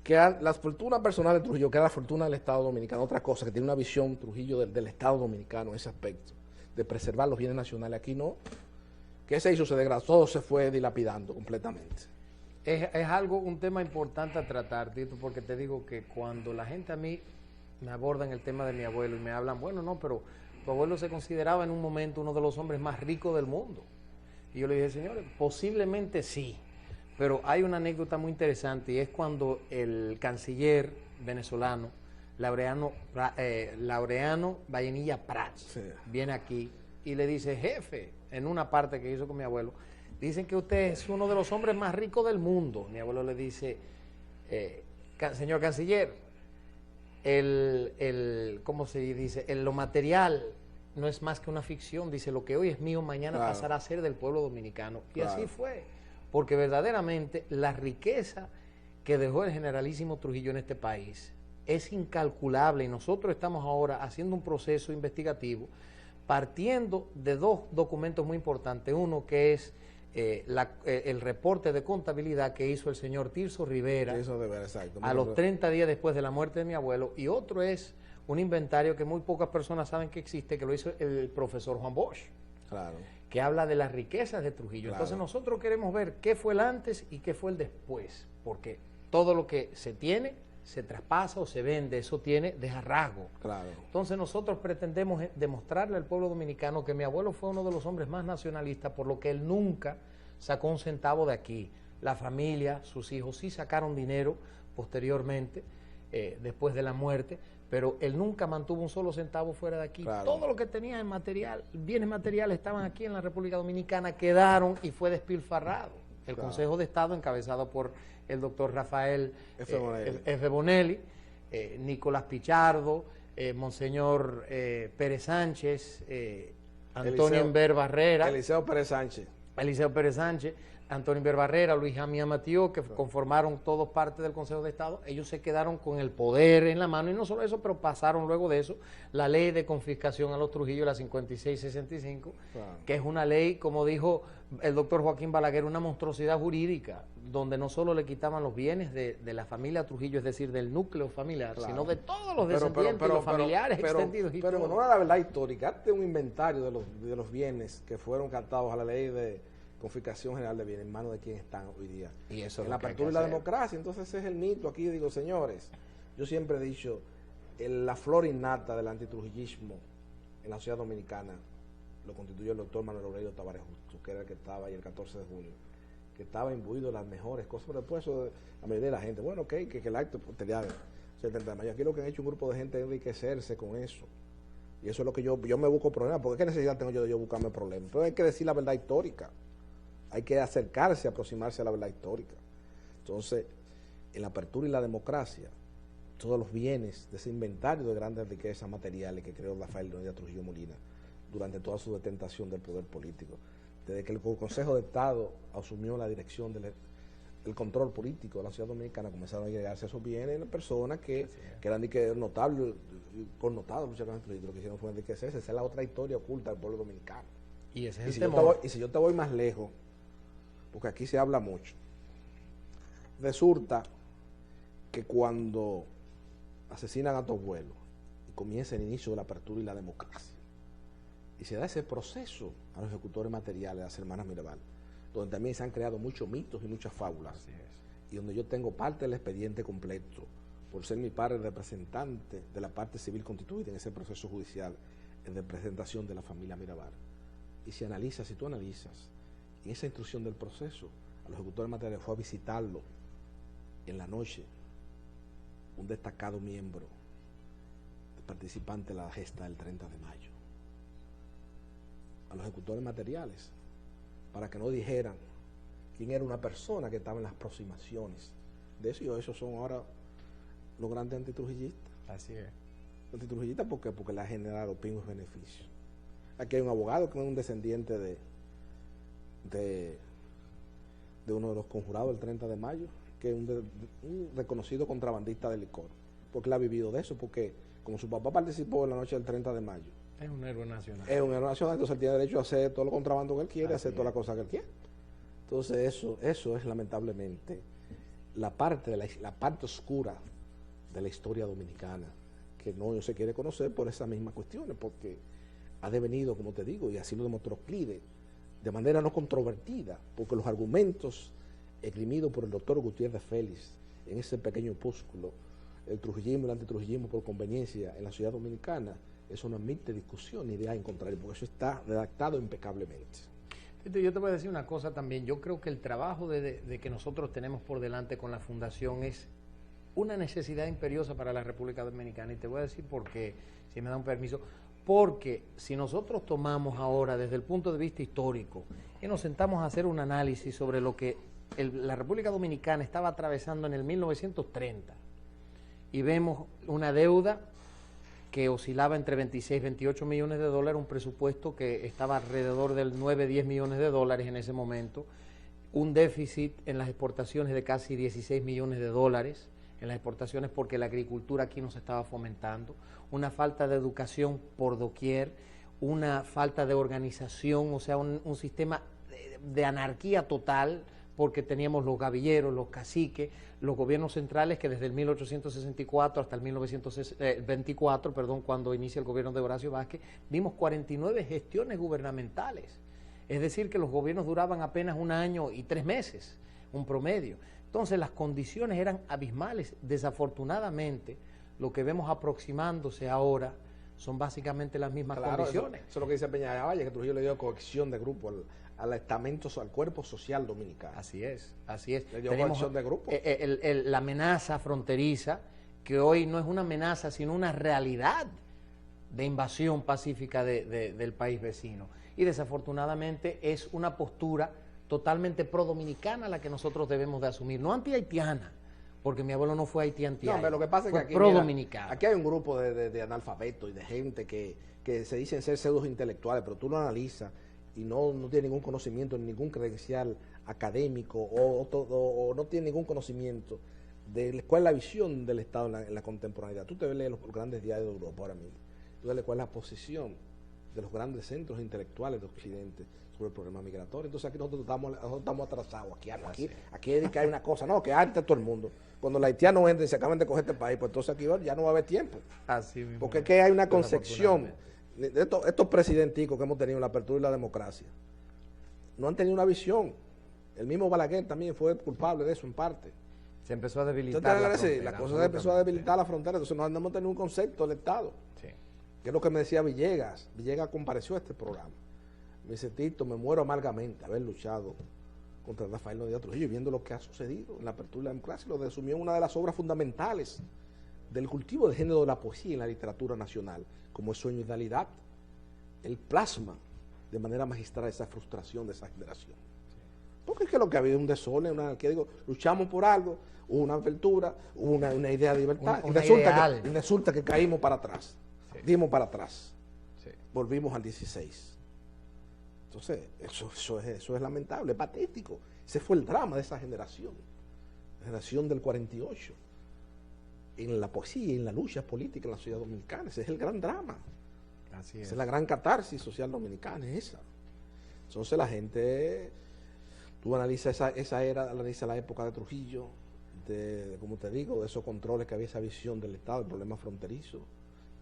Speaker 7: que la fortuna personal de Trujillo, que era la fortuna del Estado Dominicano, otra cosa, que tiene una visión Trujillo del Estado Dominicano en ese aspecto, de preservar los bienes nacionales. Aquí no. ¿Qué se hizo? Se degradó, todo se fue dilapidando completamente.
Speaker 9: Es algo, un tema importante a tratar, Tito, porque te digo que cuando la gente a mí me aborda en el tema de mi abuelo y me hablan, bueno, no, pero tu abuelo se consideraba en un momento uno de los hombres más ricos del mundo. Y yo le dije, señores, posiblemente sí. Pero hay una anécdota muy interesante y es cuando el canciller venezolano, Laureano Vallenilla Prats, viene aquí y le dice, jefe, en una parte que hizo con mi abuelo, dicen que usted es uno de los hombres más ricos del mundo. Mi abuelo le dice, señor canciller, ¿cómo se dice? Lo material no es más que una ficción. Dice, lo que hoy es mío, mañana pasará a ser del pueblo dominicano. Y así fue. Porque verdaderamente la riqueza que dejó el generalísimo Trujillo en este país es incalculable y nosotros estamos ahora haciendo un proceso investigativo partiendo de 2 documentos muy importantes. Uno que es el reporte de contabilidad que hizo el señor Tirso Rivera a los 30 días después de la muerte de mi abuelo, y otro es un inventario que muy pocas personas saben que existe, que lo hizo el profesor Juan Bosch.
Speaker 7: Claro.
Speaker 9: Que habla de las riquezas de Trujillo.
Speaker 7: Claro.
Speaker 9: Entonces nosotros queremos ver qué fue el antes y qué fue el después, porque todo lo que se tiene, se traspasa o se vende, eso deja rasgo.
Speaker 7: Claro.
Speaker 9: Entonces nosotros pretendemos demostrarle al pueblo dominicano que mi abuelo fue uno de los hombres más nacionalistas, por lo que él nunca sacó un centavo de aquí. La familia, sus hijos sí sacaron dinero posteriormente, después de la muerte, pero él nunca mantuvo un solo centavo fuera de aquí.
Speaker 7: Claro.
Speaker 9: Todo lo que tenía en material, bienes materiales estaban aquí en la República Dominicana, quedaron y fue despilfarrado. El
Speaker 7: Claro.
Speaker 9: Consejo de Estado, encabezado por el doctor Rafael
Speaker 7: F.
Speaker 9: F. Bonelli, Nicolás Pichardo, Monseñor Pérez Sánchez, Antonio Inver Barrera,
Speaker 7: Eliseo Pérez Sánchez.
Speaker 9: Eliseo Pérez Sánchez, Antonio Inver Barrera, Luis Jamía Matío, que conformaron todos parte del Consejo de Estado. Ellos se quedaron con el poder en la mano, y no solo eso, pero pasaron luego de eso la ley de confiscación a los Trujillo, la 5665,
Speaker 7: Claro.
Speaker 9: que es una ley, como dijo el doctor Joaquín Balaguer, una monstruosidad jurídica, donde no solo le quitaban los bienes de la familia Trujillo, es decir, del núcleo familiar,
Speaker 7: Claro.
Speaker 9: sino de todos los descendientes, los familiares extendidos. y
Speaker 7: Pero en
Speaker 9: todo.
Speaker 7: honor a la verdad histórica, hazte un inventario de los bienes que fueron captados a la ley de confiscación general de bienes, en manos de quien están hoy día.
Speaker 9: Y eso es
Speaker 7: en
Speaker 9: lo
Speaker 7: la
Speaker 9: que hay
Speaker 7: apertura
Speaker 9: que
Speaker 7: y la
Speaker 9: hacer.
Speaker 7: democracia. Entonces ese es el mito. Aquí digo, señores, yo siempre he dicho, la flor innata del antitrujillismo en la sociedad dominicana lo constituyó el doctor Manuel Aurelio Tavares Justo, que era el que estaba ahí el 14 de junio, que estaba imbuido de las mejores cosas, pero después eso, la mayoría de la gente, bueno, ok, que el acto posterior, 70 de mayo, aquí lo que han hecho un grupo de gente es enriquecerse con eso. Y eso es lo que yo me busco problemas, porque ¿qué necesidad tengo yo de buscarme problemas? Entonces hay que decir la verdad histórica, hay que acercarse, aproximarse a la verdad histórica. Entonces, en la apertura y la democracia, todos los bienes de ese inventario de grandes riquezas materiales que creó Rafael Leónidas Trujillo Molina durante toda su detentación del poder político, desde que el Consejo de Estado asumió la dirección del control político de la sociedad dominicana, comenzaron a llegarse esos bienes las personas que eran notables, connotados muchas veces, lo que hicieron fue enriquecerse. Esa es la otra historia oculta del pueblo dominicano.
Speaker 9: Y ese es
Speaker 7: Y
Speaker 9: el
Speaker 7: si, yo
Speaker 9: temor.
Speaker 7: y si yo te voy más lejos, porque aquí se habla mucho, resulta que cuando asesinan a tu abuelo y comienza el inicio de la apertura y la democracia, y se da ese proceso a los ejecutores materiales, a las hermanas Mirabal, donde también se han creado muchos mitos y muchas fábulas, y donde yo tengo parte del expediente completo, por ser mi padre representante de la parte civil constituida en ese proceso judicial en representación de la familia Mirabal. Y si tú analizas, en esa instrucción del proceso, a los ejecutores materiales fue a visitarlo en la noche un destacado miembro, participante de la gesta del 30 de mayo, a los ejecutores materiales, para que no dijeran quién era una persona que estaba en las aproximaciones de eso. Y esos son ahora los grandes antitrujillistas.
Speaker 9: Así es.
Speaker 7: Antitrujillistas porque le ha generado pingües beneficios. Aquí hay un abogado que es un descendiente de uno de los conjurados del 30 de mayo, que es un reconocido contrabandista de licor, porque él ha vivido de eso, porque como su papá participó en la noche del 30 de mayo,
Speaker 9: Es un héroe nacional.
Speaker 7: es un héroe nacional, entonces él tiene derecho a hacer todo lo contrabando que él quiere, a hacer todas las cosas que él quiere. Entonces eso es lamentablemente la parte oscura de la historia dominicana, que no se quiere conocer por esas mismas cuestiones, porque ha devenido, como te digo, y así lo demostró Clide, de manera no controvertida, porque los argumentos esgrimidos por el doctor Gutiérrez Félix en ese pequeño opúsculo, el trujillismo y el antitrujillismo por conveniencia en la sociedad dominicana, eso no admite discusión ni idea en contrario, porque eso está redactado impecablemente.
Speaker 9: Yo te voy a decir una cosa también. Yo creo que el trabajo de que nosotros tenemos por delante con la Fundación es una necesidad imperiosa para la República Dominicana. Y te voy a decir por qué, si me da un permiso. Porque si nosotros tomamos ahora desde el punto de vista histórico y nos sentamos a hacer un análisis sobre lo que la República Dominicana estaba atravesando en el 1930 y vemos una deuda que oscilaba entre 26 y 28 millones de dólares, un presupuesto que estaba alrededor del 9, 10 millones de dólares en ese momento, un déficit en las exportaciones de casi 16 millones de dólares en las exportaciones porque la agricultura aquí no se estaba fomentando, una falta de educación por doquier, una falta de organización, o sea, un sistema de anarquía total, porque teníamos los gavilleros, los caciques, los gobiernos centrales que desde el 1864 hasta el 1924, cuando inicia el gobierno de Horacio Vázquez, vimos 49 gestiones gubernamentales. Es decir, que los gobiernos duraban apenas un año y 3 meses, un promedio. Entonces las condiciones eran abismales. Desafortunadamente, lo que vemos aproximándose ahora son básicamente las mismas condiciones.
Speaker 7: Eso es lo que dice Peña Valle, que Trujillo le dio cohesión de grupo al estamento, al cuerpo social dominicano.
Speaker 9: Así es, así es.
Speaker 7: Le dio
Speaker 9: Tenemos
Speaker 7: cohesión de grupo.
Speaker 9: la amenaza fronteriza, que hoy no es una amenaza, sino una realidad de invasión pacífica del país vecino. Y desafortunadamente es una postura totalmente pro-dominicana la que nosotros debemos de asumir, no anti-haitiana, porque mi abuelo no fue haitiano.
Speaker 7: No, pero lo que pasa es que aquí,
Speaker 9: pro-dominicana.
Speaker 7: Aquí hay un grupo de analfabetos y de gente que se dicen ser pseudos intelectuales, pero tú lo analizas y no tiene ningún conocimiento, ningún credencial académico o no tiene ningún conocimiento de cuál es la visión del Estado en la contemporaneidad. Tú te lees los grandes diarios de Europa ahora mismo, tú ves cuál es la posición de los grandes centros intelectuales de Occidente sobre el problema migratorio. Entonces aquí nosotros estamos atrasados. Aquí es que hay una cosa, no, que arte todo el mundo. Cuando los haitianos entren y se acaban de coger este país, pues entonces aquí ya no va a haber tiempo.
Speaker 9: Así mismo.
Speaker 7: Porque es que hay una concepción de estos presidenticos que hemos tenido en la apertura y la democracia. No han tenido una visión. El mismo Balaguer también fue culpable de eso en parte.
Speaker 9: Se empezó a debilitar
Speaker 7: la cosa se empezó a debilitar la frontera. Entonces no hemos tenido un concepto del Estado.
Speaker 9: Sí.
Speaker 7: Que es lo que me decía Villegas. Villegas compareció a este programa. Me dice, Tito, me muero amargamente haber luchado contra Rafael Leónidas Trujillo, viendo lo que ha sucedido en la apertura de la democracia. Lo resumió en una de las obras fundamentales del cultivo del género de la poesía en la literatura nacional, como es Sueño y Realidad. El plasma de manera magistral esa frustración de esa generación. Porque es que lo que había un desorden, luchamos por algo, hubo una apertura, hubo una idea de libertad, y resulta que caímos para atrás, dimos para atrás, volvimos al 16. Entonces, eso es lamentable, es patético. Ese fue el drama de esa generación, la generación del 48, en la poesía y en la lucha política en la sociedad dominicana. Ese es el gran drama.
Speaker 9: Así es.
Speaker 7: Esa es la gran catarsis social dominicana, es esa. Entonces la gente, tú analizas esa era, analizas la época de Trujillo, como te digo, de esos controles que había, esa visión del Estado, el problema fronterizo,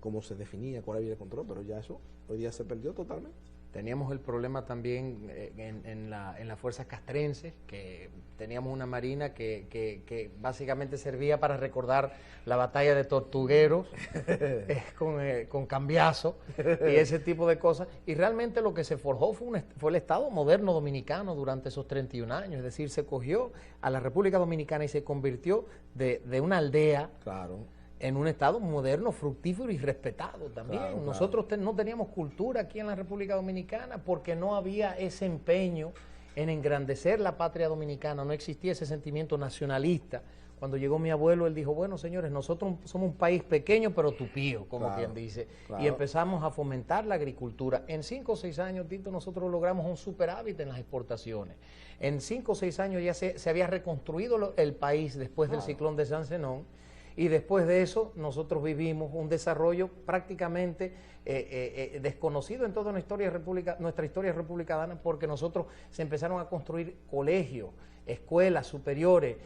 Speaker 7: cómo se definía, cuál había el control, pero ya eso hoy día se perdió totalmente.
Speaker 9: Teníamos el problema también en las fuerzas castrenses, que teníamos una marina que básicamente servía para recordar la batalla de Tortugueros con Cambiazo y ese tipo de cosas. Y realmente lo que se forjó fue el Estado moderno dominicano durante esos 31 años. Es decir, se cogió a la República Dominicana y se convirtió de una aldea.
Speaker 7: Claro.
Speaker 9: En un Estado moderno, fructífero y respetado también.
Speaker 7: Claro,
Speaker 9: Nosotros no teníamos cultura aquí en la República Dominicana porque no había ese empeño en engrandecer la patria dominicana, no existía ese sentimiento nacionalista. Cuando llegó mi abuelo, él dijo, bueno, señores, nosotros somos un país pequeño pero tupío, como quien dice, y empezamos a fomentar la agricultura. En 5 o 6 años, Tito, nosotros logramos un superávit en las exportaciones. En 5 o 6 años ya se había reconstruido el país después del ciclón de San Zenón. Y después de eso nosotros vivimos un desarrollo prácticamente desconocido en toda nuestra historia republicana, porque nosotros se empezaron a construir colegios, escuelas superiores.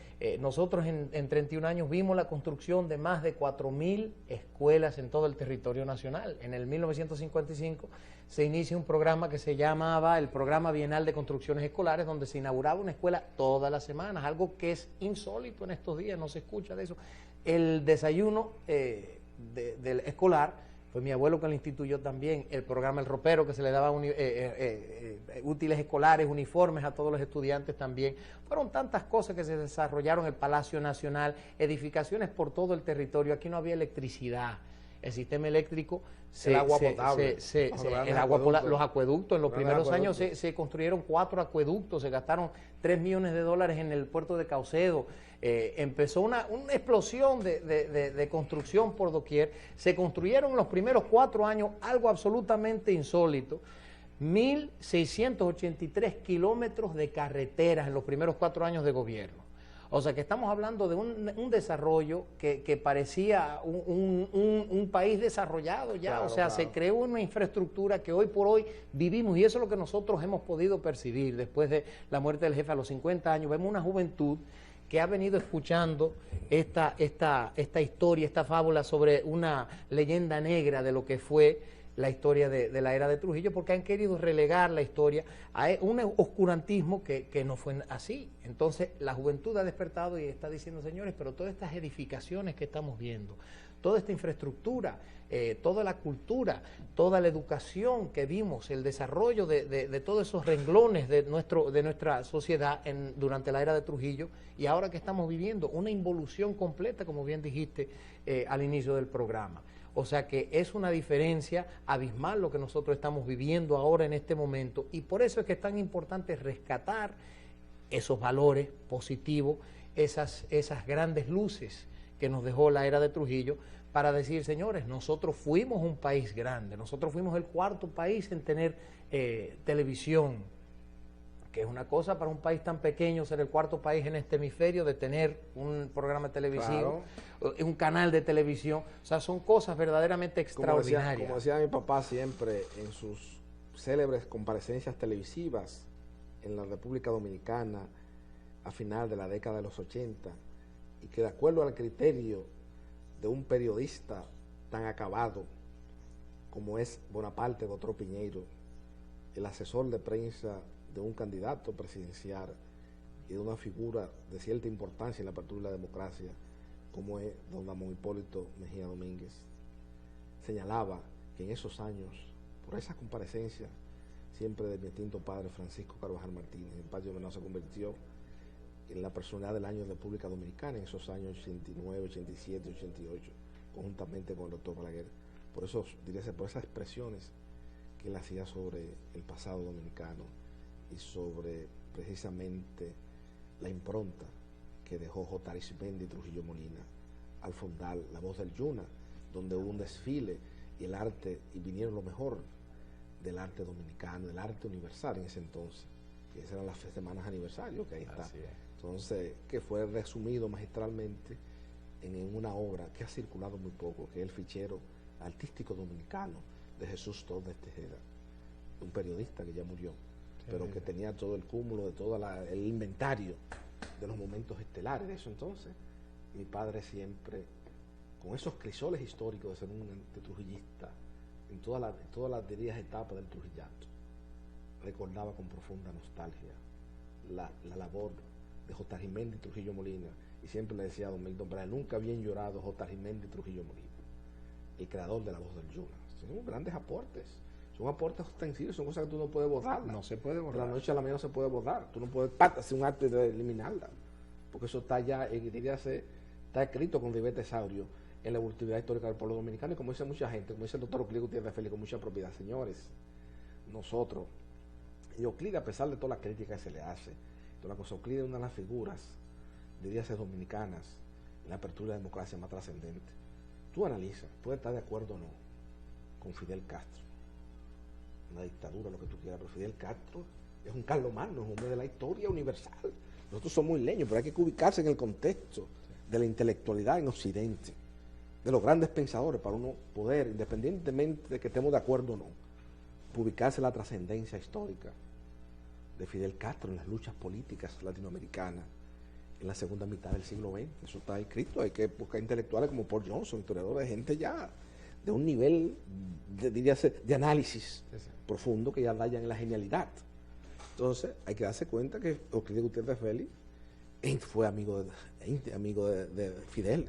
Speaker 9: Nosotros en 31 años vimos la construcción de más de 4.000 escuelas en todo el territorio nacional. En el 1955 se inicia un programa que se llamaba el Programa Bienal de Construcciones Escolares, donde se inauguraba una escuela todas las semanas, algo que es insólito en estos días, no se escucha de eso. El desayuno del escolar, fue mi abuelo que lo instituyó también, el programa El Ropero, que se le daba útiles escolares, uniformes a todos los estudiantes también. Fueron tantas cosas que se desarrollaron, el Palacio Nacional, edificaciones por todo el territorio. Aquí no había electricidad. El sistema eléctrico,
Speaker 7: el agua potable,
Speaker 9: los acueductos, en los primeros años se construyeron 4 acueductos, se gastaron $3 millones en el puerto de Caucedo. Empezó una explosión de construcción por doquier. Se construyeron en los primeros 4 años algo absolutamente insólito, 1.683 kilómetros de carreteras en los primeros 4 años de gobierno. O sea que estamos hablando de un desarrollo que parecía un país desarrollado ya. Claro, o sea, se creó una infraestructura que hoy por hoy vivimos, y eso es lo que nosotros hemos podido percibir después de la muerte del jefe a los 50 años. Vemos una juventud que ha venido escuchando esta historia, esta fábula sobre una leyenda negra de lo que fue la historia de la era de Trujillo, porque han querido relegar la historia a un oscurantismo que no fue así. Entonces la juventud ha despertado y está diciendo, señores, pero todas estas edificaciones que estamos viendo, toda esta infraestructura, toda la cultura, toda la educación que vimos, el desarrollo de todos esos renglones de nuestra sociedad durante la era de Trujillo, y ahora que estamos viviendo una involución completa, como bien dijiste al inicio del programa. O sea que es una diferencia abismal lo que nosotros estamos viviendo ahora en este momento, y por eso es que es tan importante rescatar esos valores positivos, esas grandes luces que nos dejó la era de Trujillo, para decir, señores, nosotros fuimos un país grande, nosotros fuimos el cuarto país en tener televisión, que es una cosa para un país tan pequeño, ser el cuarto país en este hemisferio, de tener un programa televisivo, un canal de televisión. O sea, son cosas verdaderamente extraordinarias.
Speaker 7: Como decía mi papá siempre en sus célebres comparecencias televisivas en la República Dominicana a final de la década de los 80, y que de acuerdo al criterio de un periodista tan acabado como es Bonaparte Botro Piñeiro, el asesor de prensa de un candidato presidencial y de una figura de cierta importancia en la apertura de la democracia, como es don Ramón Hipólito Mejía Domínguez, señalaba que en esos años, por esas comparecencias siempre de mi extinto padre Francisco Carvajal Martínez, el patio menor se convirtió en la personalidad del año de República Dominicana en esos años 89, 87, 88, conjuntamente con el doctor Balaguer. Por eso, diríase, por esas expresiones que él hacía sobre el pasado dominicano y sobre precisamente la impronta que dejó J. Arismendi Trujillo Molina al fundar La Voz del Yuna, donde hubo un desfile y el arte, y vinieron lo mejor del arte dominicano, del arte universal en ese entonces, que esas eran las semanas aniversario, que ahí está. Entonces, que fue resumido magistralmente en una obra que ha circulado muy poco, que es el fichero artístico dominicano de Jesús Torres Tejeda, un periodista que ya murió, pero que tenía todo el cúmulo de todo el inventario de los momentos estelares de eso. Entonces, mi padre siempre, con esos crisoles históricos de ser un antitrujillista en todas las dirías etapas del trujillato, recordaba con profunda nostalgia la labor de J. Arismendi Trujillo Molina, y siempre le decía a don Milton Brea, nunca bien llorado J. Arismendi Trujillo Molina, el creador de La Voz del Yuna. Son grandes aportes, son aportes ostensivos, son cosas que tú no puedes borrar.
Speaker 9: No se puede borrar.
Speaker 7: De la noche a la mañana no se puede borrar, tú no puedes hacer un acto de eliminarla, porque eso está ya, está escrito con ribete saurio en la evolutividad histórica del pueblo dominicano, y como dice mucha gente, como dice el doctor Euclides Gutiérrez Félix con mucha propiedad, señores, nosotros, y Euclides, a pesar de toda la crítica que se le hace, toda la cosa, Euclides es una de las figuras, diríase, dominicanas en la apertura de la democracia más trascendente. Tú analizas, puedes estar de acuerdo o no con Fidel Castro, una dictadura, lo que tú quieras, pero Fidel Castro es un carlomagno, es un hombre de la historia universal. Nosotros somos muy leños, pero hay que ubicarse en el contexto de la intelectualidad en Occidente, de los grandes pensadores, para uno poder, independientemente de que estemos de acuerdo o no, ubicarse en la trascendencia histórica de Fidel Castro en las luchas políticas latinoamericanas en la segunda mitad del siglo XX. Eso está escrito. Hay que buscar intelectuales como Paul Johnson, historiadores, de gente ya de un nivel de análisis profundo, que ya rayan en la genialidad. Entonces hay que darse cuenta que Euclides Gutiérrez Félix fue amigo de Fidel,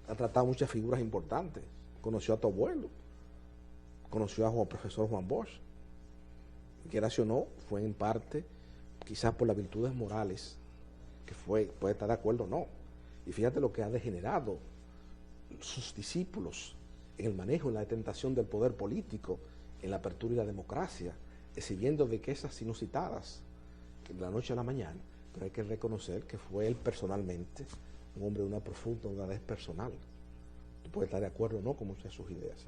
Speaker 7: ha tratado muchas figuras importantes, conoció a tu abuelo, conoció a profesor Juan Bosch, que o no, fue en parte quizás por las virtudes morales, que puede estar de acuerdo o no. Y fíjate lo que ha degenerado sus discípulos en el manejo, en la detentación del poder político, en la apertura y la democracia, exhibiendo riquezas inusitadas de la noche a la mañana. Pero hay que reconocer que fue él personalmente un hombre de una profunda honradez personal. Tú puedes estar de acuerdo o no con muchas de sus ideas,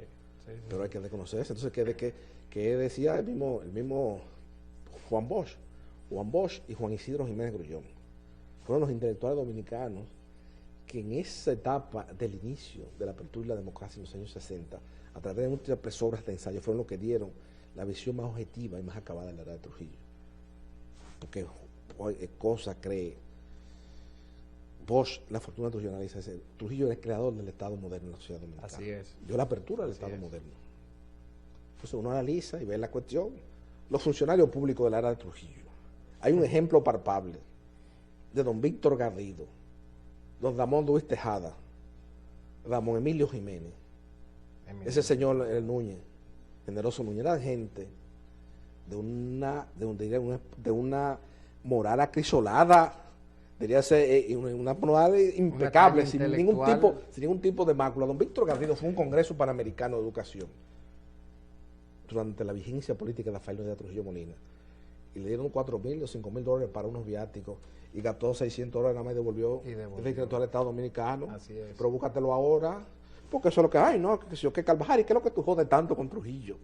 Speaker 7: pero hay que reconocer eso. Entonces, que decía el mismo Juan Bosch y Juan Isidro Jiménez Grullón fueron los intelectuales dominicanos que en esa etapa del inicio de la apertura y la democracia en los años 60, a través de múltiples obras de ensayo, fueron los que dieron la visión más objetiva y más acabada de la edad de Trujillo. Porque cosa cree Bosch, la fortuna trujillana, dice, Trujillo es el creador del Estado moderno en la sociedad dominicana.
Speaker 9: Así es.
Speaker 7: Dio la apertura del Estado moderno. Entonces uno analiza y ve la cuestión. Los funcionarios públicos de la era de Trujillo. Hay un ejemplo palpable de don Víctor Garrido, don Ramón Luis Tejada, Ramón Emilio Jiménez, ese señor el Núñez, Generoso Núñez, era gente de una moral acrisolada, Debería ser una modalidad impecable,
Speaker 9: talla
Speaker 7: sin ningún tipo de mácula. Don Víctor Garrido fue un Congreso Panamericano de Educación durante la vigencia política de Rafael Leonidas Trujillo Molina. Y le dieron $4,000 o $5,000 para unos viáticos y gastó $600 nada más y devolvió el secretario al Estado Dominicano.
Speaker 9: Así es.
Speaker 7: Pero búscatelo ahora, porque eso es lo que hay, ¿no? Que Carvajal, ¿y qué es lo que tú jodes tanto con Trujillo?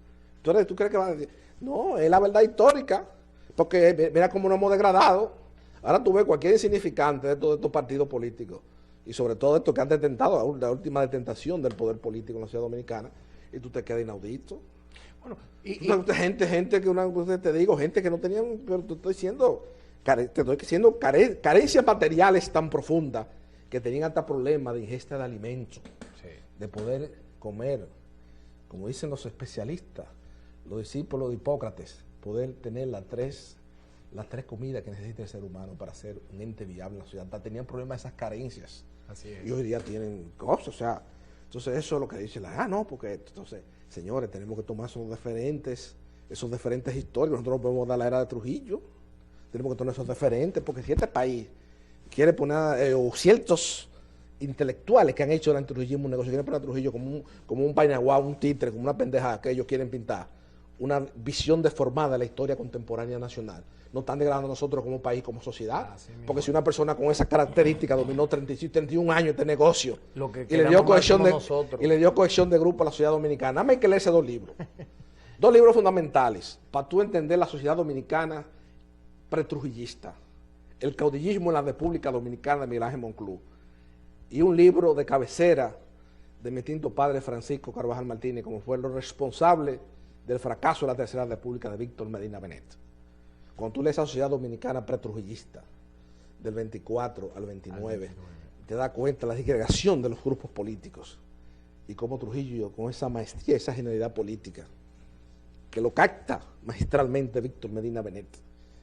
Speaker 7: ¿Tú crees que va a decir? No, es la verdad histórica, porque mira cómo nos hemos degradado. Ahora tú ves cualquier insignificante de todos estos partidos políticos, y sobre todo estos que han detentado, la última detentación del poder político en la ciudad dominicana, y tú te quedas inaudito.
Speaker 9: Bueno,
Speaker 7: gente que te digo, gente que no tenían, pero te estoy diciendo carencias materiales tan profundas que tenían hasta problemas de ingesta de alimentos, de poder comer, como dicen los especialistas, los discípulos de Hipócrates, poder tener las tres comidas que necesita el ser humano para ser un ente viable en la sociedad. Tenían problemas de esas carencias.
Speaker 9: Así es.
Speaker 7: Y hoy día tienen cosas, o sea, entonces eso es lo que dice no, porque entonces, señores, tenemos que tomar esos diferentes históricos. Nosotros no podemos dar la era de Trujillo, tenemos que tomar esos diferentes, porque si este país quiere poner, o ciertos intelectuales que han hecho del antitrujillismo un negocio, quieren poner a Trujillo como un painaguá, un títere, como una pendeja que ellos quieren pintar, una visión deformada de la historia contemporánea nacional. No están degradando a nosotros como país, como sociedad. Porque si una persona con esa característica dominó 31 años este negocio y le dio cohesión de grupo a la sociedad dominicana, nada más hay que leerse 2 libros. 2 libros fundamentales para tú entender la sociedad dominicana pretrujillista. El caudillismo en la República Dominicana de Miguel Ángel Monclús. Y un libro de cabecera de mi extinto padre Francisco Carvajal Martínez, como fue los responsable del fracaso de la Tercera República de Víctor Medina Benet. Cuando tú lees esa sociedad dominicana pretrujillista del 24 al 29, te das cuenta de la disgregación de los grupos políticos y cómo Trujillo, con esa maestría, esa genialidad política, que lo capta magistralmente Víctor Medina Benet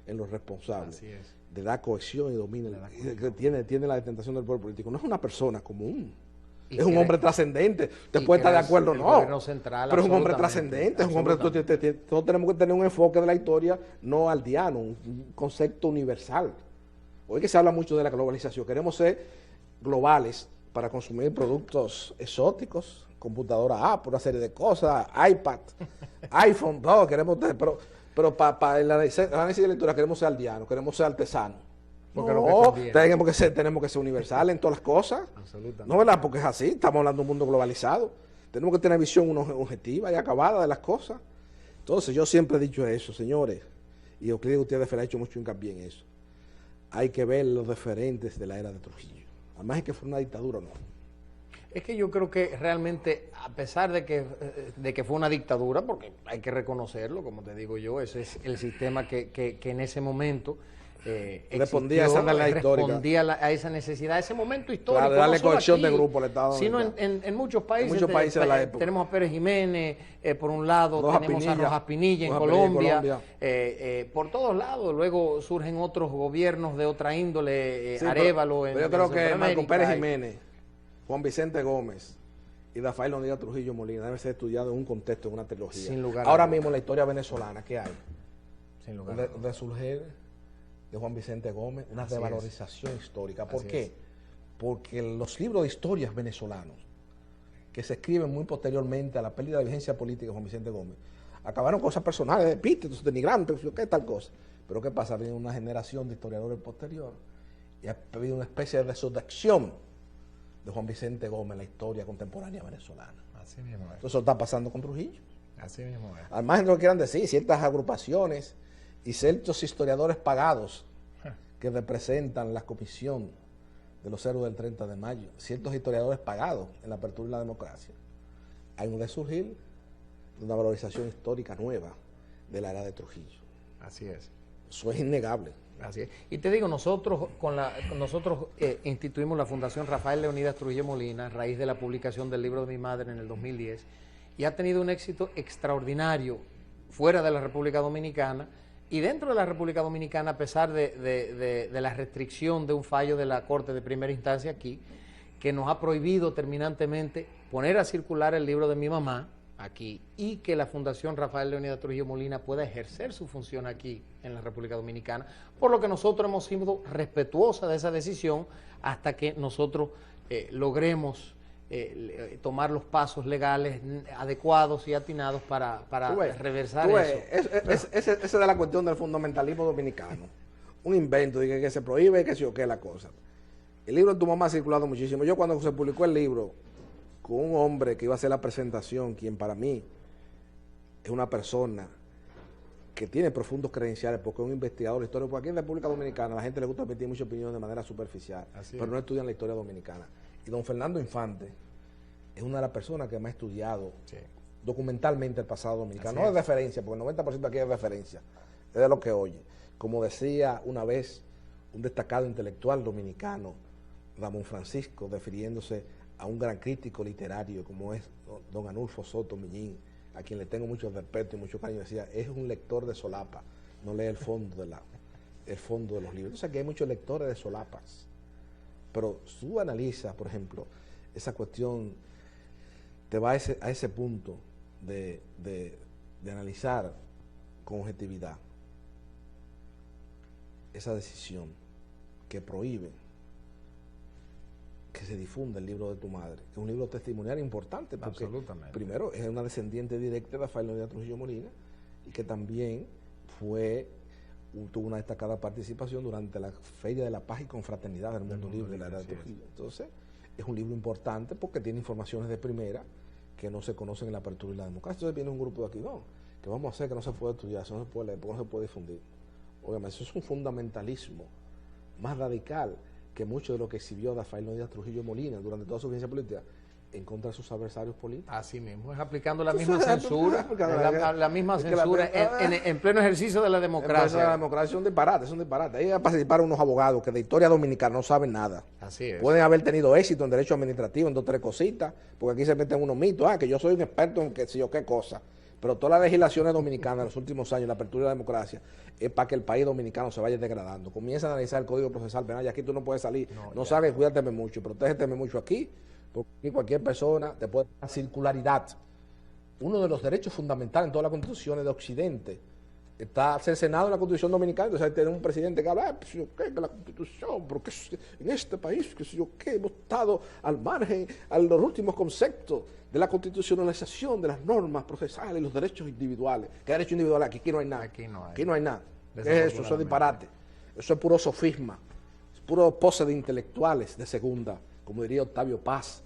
Speaker 7: en los responsables, de dar cohesión y domina, que tiene la detentación del poder político. No es una persona común. Es un hombre trascendente. Usted puede estar de acuerdo o no, pero es un hombre trascendente. Es un hombre. Todos tenemos que tener un enfoque de la historia no aldeano, un concepto universal. Hoy que se habla mucho de la globalización, queremos ser globales para consumir productos exóticos, computadora Apple, una serie de cosas, iPad, iPhone, todo queremos tener, pero para el análisis de lectura queremos ser aldeanos, queremos ser artesanos. No, tenemos que ser universales en todas las cosas. No, ¿verdad? Porque es así, estamos hablando de un mundo globalizado. Tenemos que tener visión objetiva y acabada de las cosas. Entonces, yo siempre he dicho eso, señores, y yo creo que ustedes han hecho mucho hincapié en eso. Hay que ver los referentes de la era de Trujillo. Además es que fue una dictadura, ¿no?
Speaker 9: Es que yo creo que realmente, a pesar de que fue una dictadura, porque hay que reconocerlo, como te digo yo, ese es el sistema que en ese momento
Speaker 7: respondía
Speaker 9: a esa necesidad, a ese momento histórico.
Speaker 7: Claro, darle
Speaker 9: no solo
Speaker 7: cohesión
Speaker 9: aquí,
Speaker 7: de grupo al Estado.
Speaker 9: Sino en muchos países.
Speaker 7: En muchos países de la época.
Speaker 9: Tenemos a Pérez Jiménez, por un lado, tenemos a Rojas Pinilla en Colombia. Por todos lados, luego surgen otros gobiernos de otra índole, Arévalo.
Speaker 7: Pero yo creo que Marco Pérez Jiménez, Juan Vicente Gómez y Rafael Leonidas Trujillo Molina deben ser estudiados en un contexto, en una trilogía.
Speaker 9: Sin lugar
Speaker 7: Ahora mismo en la historia venezolana, ¿qué hay?
Speaker 9: Sin lugar
Speaker 7: de surgir de Juan Vicente Gómez, una revalorización histórica. ¿Por qué? Porque los libros de historias venezolanos, que se escriben muy posteriormente a la pérdida de vigencia política de Juan Vicente Gómez, acabaron cosas personales, de epítetos, de migrantes, ¿qué tal cosa? Pero ¿qué pasa? Viene una generación de historiadores posterior y ha habido una especie de resurrección de Juan Vicente Gómez en la historia contemporánea venezolana.
Speaker 9: Así mismo es.
Speaker 7: Entonces eso está pasando con Trujillo.
Speaker 9: Así mismo es.
Speaker 7: Además de lo que quieran decir, ciertas agrupaciones y ciertos historiadores pagados que representan la comisión de los héroes del 30 de mayo, ciertos historiadores pagados en la apertura de la democracia, hay un resurgir de una valorización histórica nueva de la era de Trujillo.
Speaker 9: Así es.
Speaker 7: Eso es innegable.
Speaker 9: Así es. Y te digo, nosotros instituimos la Fundación Rafael Leonidas Trujillo Molina a raíz de la publicación del libro de mi madre en el 2010 y ha tenido un éxito extraordinario fuera de la República Dominicana y dentro de la República Dominicana, a pesar de la restricción de un fallo de la Corte de Primera Instancia aquí, que nos ha prohibido terminantemente poner a circular el libro de mi mamá, aquí y que la Fundación Rafael Leónidas Trujillo Molina pueda ejercer su función aquí en la República Dominicana, por lo que nosotros hemos sido respetuosos de esa decisión hasta que nosotros logremos tomar los pasos legales adecuados y atinados para reversar eso.
Speaker 7: Esa es de la cuestión del fundamentalismo dominicano. Un invento de que se prohíbe, que se o qué la cosa. El libro de tu mamá ha circulado muchísimo. Yo cuando se publicó el libro, con un hombre que iba a hacer la presentación, quien para mí es una persona que tiene profundos credenciales, porque es un investigador histórico, porque aquí en la República Dominicana a la gente le gusta emitir mucha opinión de manera superficial, pero no estudian la historia dominicana. Y don Fernando Infante es una de las personas que más ha estudiado documentalmente el pasado dominicano. No es referencia, porque el 90% aquí es referencia, es de lo que oye. Como decía una vez un destacado intelectual dominicano, Ramón Francisco, refiriéndose a un gran crítico literario como es don Anulfo Soto Millín, a quien le tengo mucho respeto y mucho cariño, decía, es un lector de solapa, no lee el fondo de los libros. Entonces aquí hay muchos lectores de solapas, pero tú analizas, por ejemplo, esa cuestión, te va a ese punto de analizar con objetividad esa decisión que prohíbe que se difunda el libro de tu madre, que es un libro testimonial importante, porque primero es una descendiente directa de Rafael Leónidas Trujillo Molina y que también tuvo una destacada participación durante la Feria de la Paz y Confraternidad del Mundo Libre de la Era de Trujillo. Entonces, es un libro importante porque tiene informaciones de primera que no se conocen en la apertura y la democracia. Entonces viene un grupo de aquí, no, que vamos a hacer que no se puede estudiar, eso no se puede leer, porque no se puede difundir. Obviamente, eso es un fundamentalismo más radical que mucho de lo que exhibió Rafael Leónidas Trujillo Molina durante toda su vigencia política en contra de sus adversarios políticos.
Speaker 9: Así mismo, es aplicando la misma censura, la misma censura en pleno ejercicio de la democracia.
Speaker 7: La democracia es un disparate. Ahí participaron unos abogados que de historia dominicana no saben nada.
Speaker 9: Así es.
Speaker 7: Pueden haber tenido éxito en derecho administrativo, en 2 o 3 cositas, porque aquí se meten unos mitos, que yo soy un experto en qué sé yo qué cosa. Pero todas las legislaciones dominicanas en los últimos años, la apertura de la democracia, es para que el país dominicano se vaya degradando. Comienza a analizar el Código Procesal Penal y aquí tú no puedes salir. No sabes, cuídateme mucho, protégete mucho aquí, porque aquí cualquier persona te puede dar circularidad. Uno de los derechos fundamentales en todas las constituciones de Occidente está cercenado en la Constitución Dominicana. Entonces hay que tener un presidente que habla, pues yo qué, que la Constitución, porque en este país, que yo qué, hemos estado al margen a los últimos conceptos de la constitucionalización de las normas procesales y los derechos individuales. ¿Qué derecho individual? Aquí no hay nada. Aquí no hay nada. ¿Qué es eso? Eso es disparate. Eso es puro sofisma. Es puro pose de intelectuales de segunda, como diría Octavio Paz,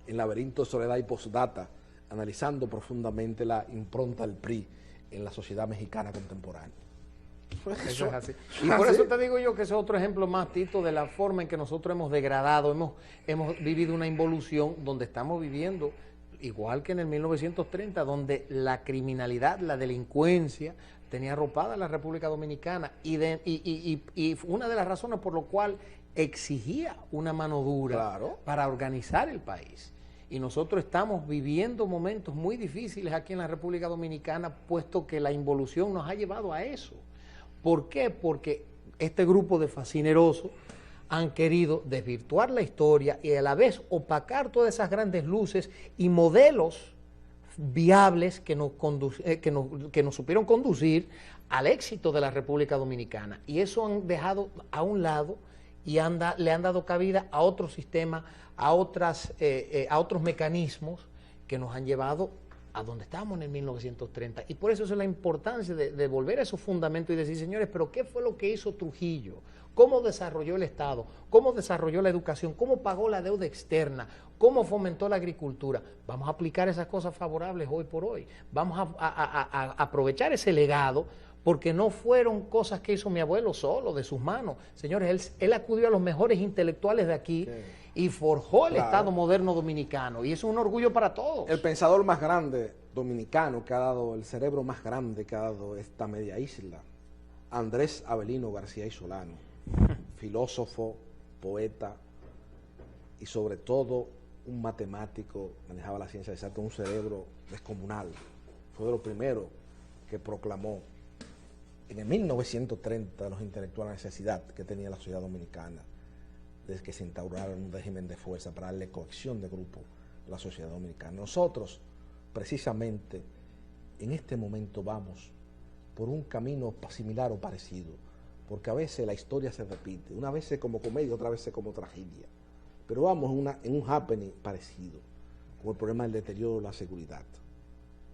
Speaker 7: en Laberinto de Soledad y Postdata, analizando profundamente la impronta del PRI en la sociedad mexicana contemporánea.
Speaker 9: Eso es así. Y por eso te digo yo que ese es otro ejemplo más, Tito, de la forma en que nosotros hemos degradado, hemos vivido una involución donde estamos viviendo igual que en el 1930, donde la criminalidad, la delincuencia tenía arropada a la República Dominicana y una de las razones por lo cual exigía una mano dura para organizar el país. Y nosotros estamos viviendo momentos muy difíciles aquí en la República Dominicana, puesto que la involución nos ha llevado a eso. ¿Por qué? Porque este grupo de facinerosos han querido desvirtuar la historia y a la vez opacar todas esas grandes luces y modelos viables que nos supieron conducir al éxito de la República Dominicana. Y eso han dejado a un lado y le han dado cabida a otro sistema, a otros mecanismos que nos han llevado a donde estábamos en el 1930. Y por eso es la importancia de volver a esos fundamentos y decir, señores, pero ¿qué fue lo que hizo Trujillo? ¿Cómo desarrolló el Estado? ¿Cómo desarrolló la educación? ¿Cómo pagó la deuda externa? ¿Cómo fomentó la agricultura? Vamos a aplicar esas cosas favorables hoy por hoy. Vamos a aprovechar ese legado, porque no fueron cosas que hizo mi abuelo solo, de sus manos. Señores, él acudió a los mejores intelectuales de aquí y forjó el Estado moderno dominicano. Y eso es un orgullo para todos.
Speaker 7: El pensador más grande dominicano que ha dado, el cerebro más grande que ha dado esta media isla, Andrés Avelino García y Solano, filósofo, poeta y sobre todo un matemático, manejaba la ciencia exacta, un cerebro descomunal. Fue de lo primero que proclamó en el 1930 los intelectuales la necesidad que tenía la sociedad dominicana desde que se instaurara un régimen de fuerza para darle cohesión de grupo a la sociedad dominicana. Nosotros, precisamente en este momento vamos por un camino similar o parecido, porque a veces la historia se repite, una vez como comedia, otra vez como tragedia, pero vamos en un happening parecido, con el problema del deterioro de la seguridad.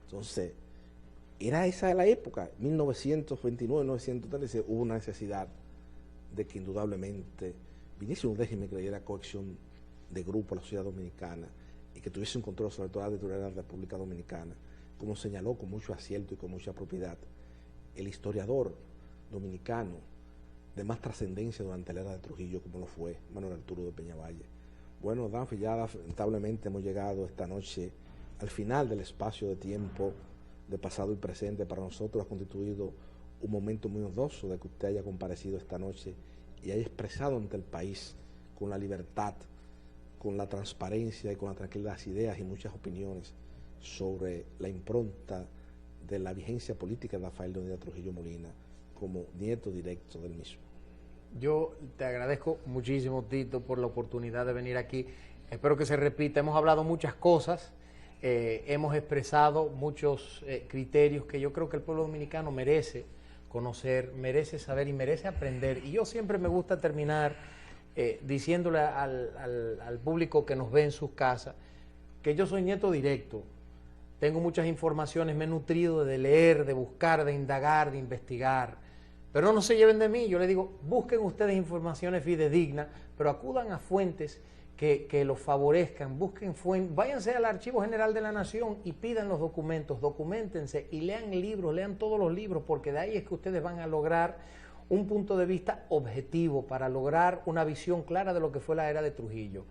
Speaker 7: Entonces, era esa la época, 1929-1930, hubo una necesidad de que indudablemente viniese un régimen que le diera cohesión de grupo a la sociedad dominicana y que tuviese un control sobre toda la territorial de la República Dominicana, como señaló con mucho acierto y con mucha propiedad el historiador dominicano de más trascendencia durante la era de Trujillo, como lo fue Manuel Arturo de Peñavalle. Bueno, Danfi, ya lamentablemente hemos llegado esta noche al final del espacio de tiempo de pasado y presente. Para nosotros ha constituido un momento muy honroso de que usted haya comparecido esta noche y haya expresado ante el país con la libertad, con la transparencia y con la tranquilidad las ideas y muchas opiniones sobre la impronta de la vigencia política de Rafael Leónidas Trujillo Molina como nieto directo del mismo.
Speaker 9: Yo te agradezco muchísimo, Tito, por la oportunidad de venir aquí. Espero que se repita. Hemos hablado muchas cosas, hemos expresado muchos criterios que yo creo que el pueblo dominicano merece conocer, merece saber y merece aprender. Y yo siempre me gusta terminar diciéndole al público que nos ve en sus casas que yo soy nieto directo. Tengo muchas informaciones, me he nutrido de leer, de buscar, de indagar, de investigar. Pero no se lleven de mí, yo les digo, busquen ustedes informaciones fidedignas, pero acudan a fuentes que los favorezcan, busquen fuentes, váyanse al Archivo General de la Nación y pidan los documentos, documentense y lean libros, lean todos los libros, porque de ahí es que ustedes van a lograr un punto de vista objetivo para lograr una visión clara de lo que fue la era de Trujillo.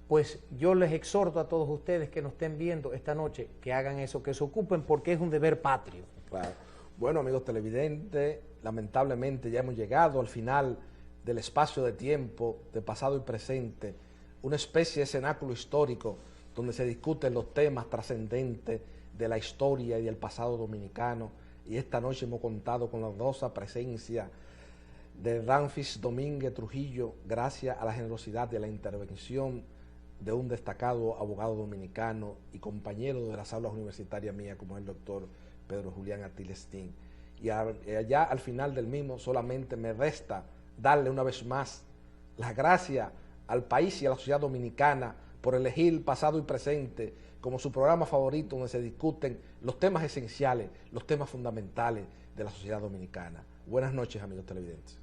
Speaker 9: Pues yo les exhorto a todos ustedes que nos estén viendo esta noche que hagan eso, que se ocupen porque es un deber patrio.
Speaker 7: Claro. Bueno, amigos televidentes, lamentablemente ya hemos llegado al final del espacio de tiempo de pasado y presente, una especie de cenáculo histórico donde se discuten los temas trascendentes de la historia y del pasado dominicano, y esta noche hemos contado con la honrosa presencia de Danfis Domínguez Trujillo, gracias a la generosidad y a la intervención de un destacado abogado dominicano y compañero de las aulas universitarias mías, como el doctor Pedro Julián Atilestín. Y allá al final del mismo solamente me resta darle una vez más las gracias al país y a la sociedad dominicana por elegir pasado y presente como su programa favorito, donde se discuten los temas esenciales, los temas fundamentales de la sociedad dominicana. Buenas noches, amigos televidentes.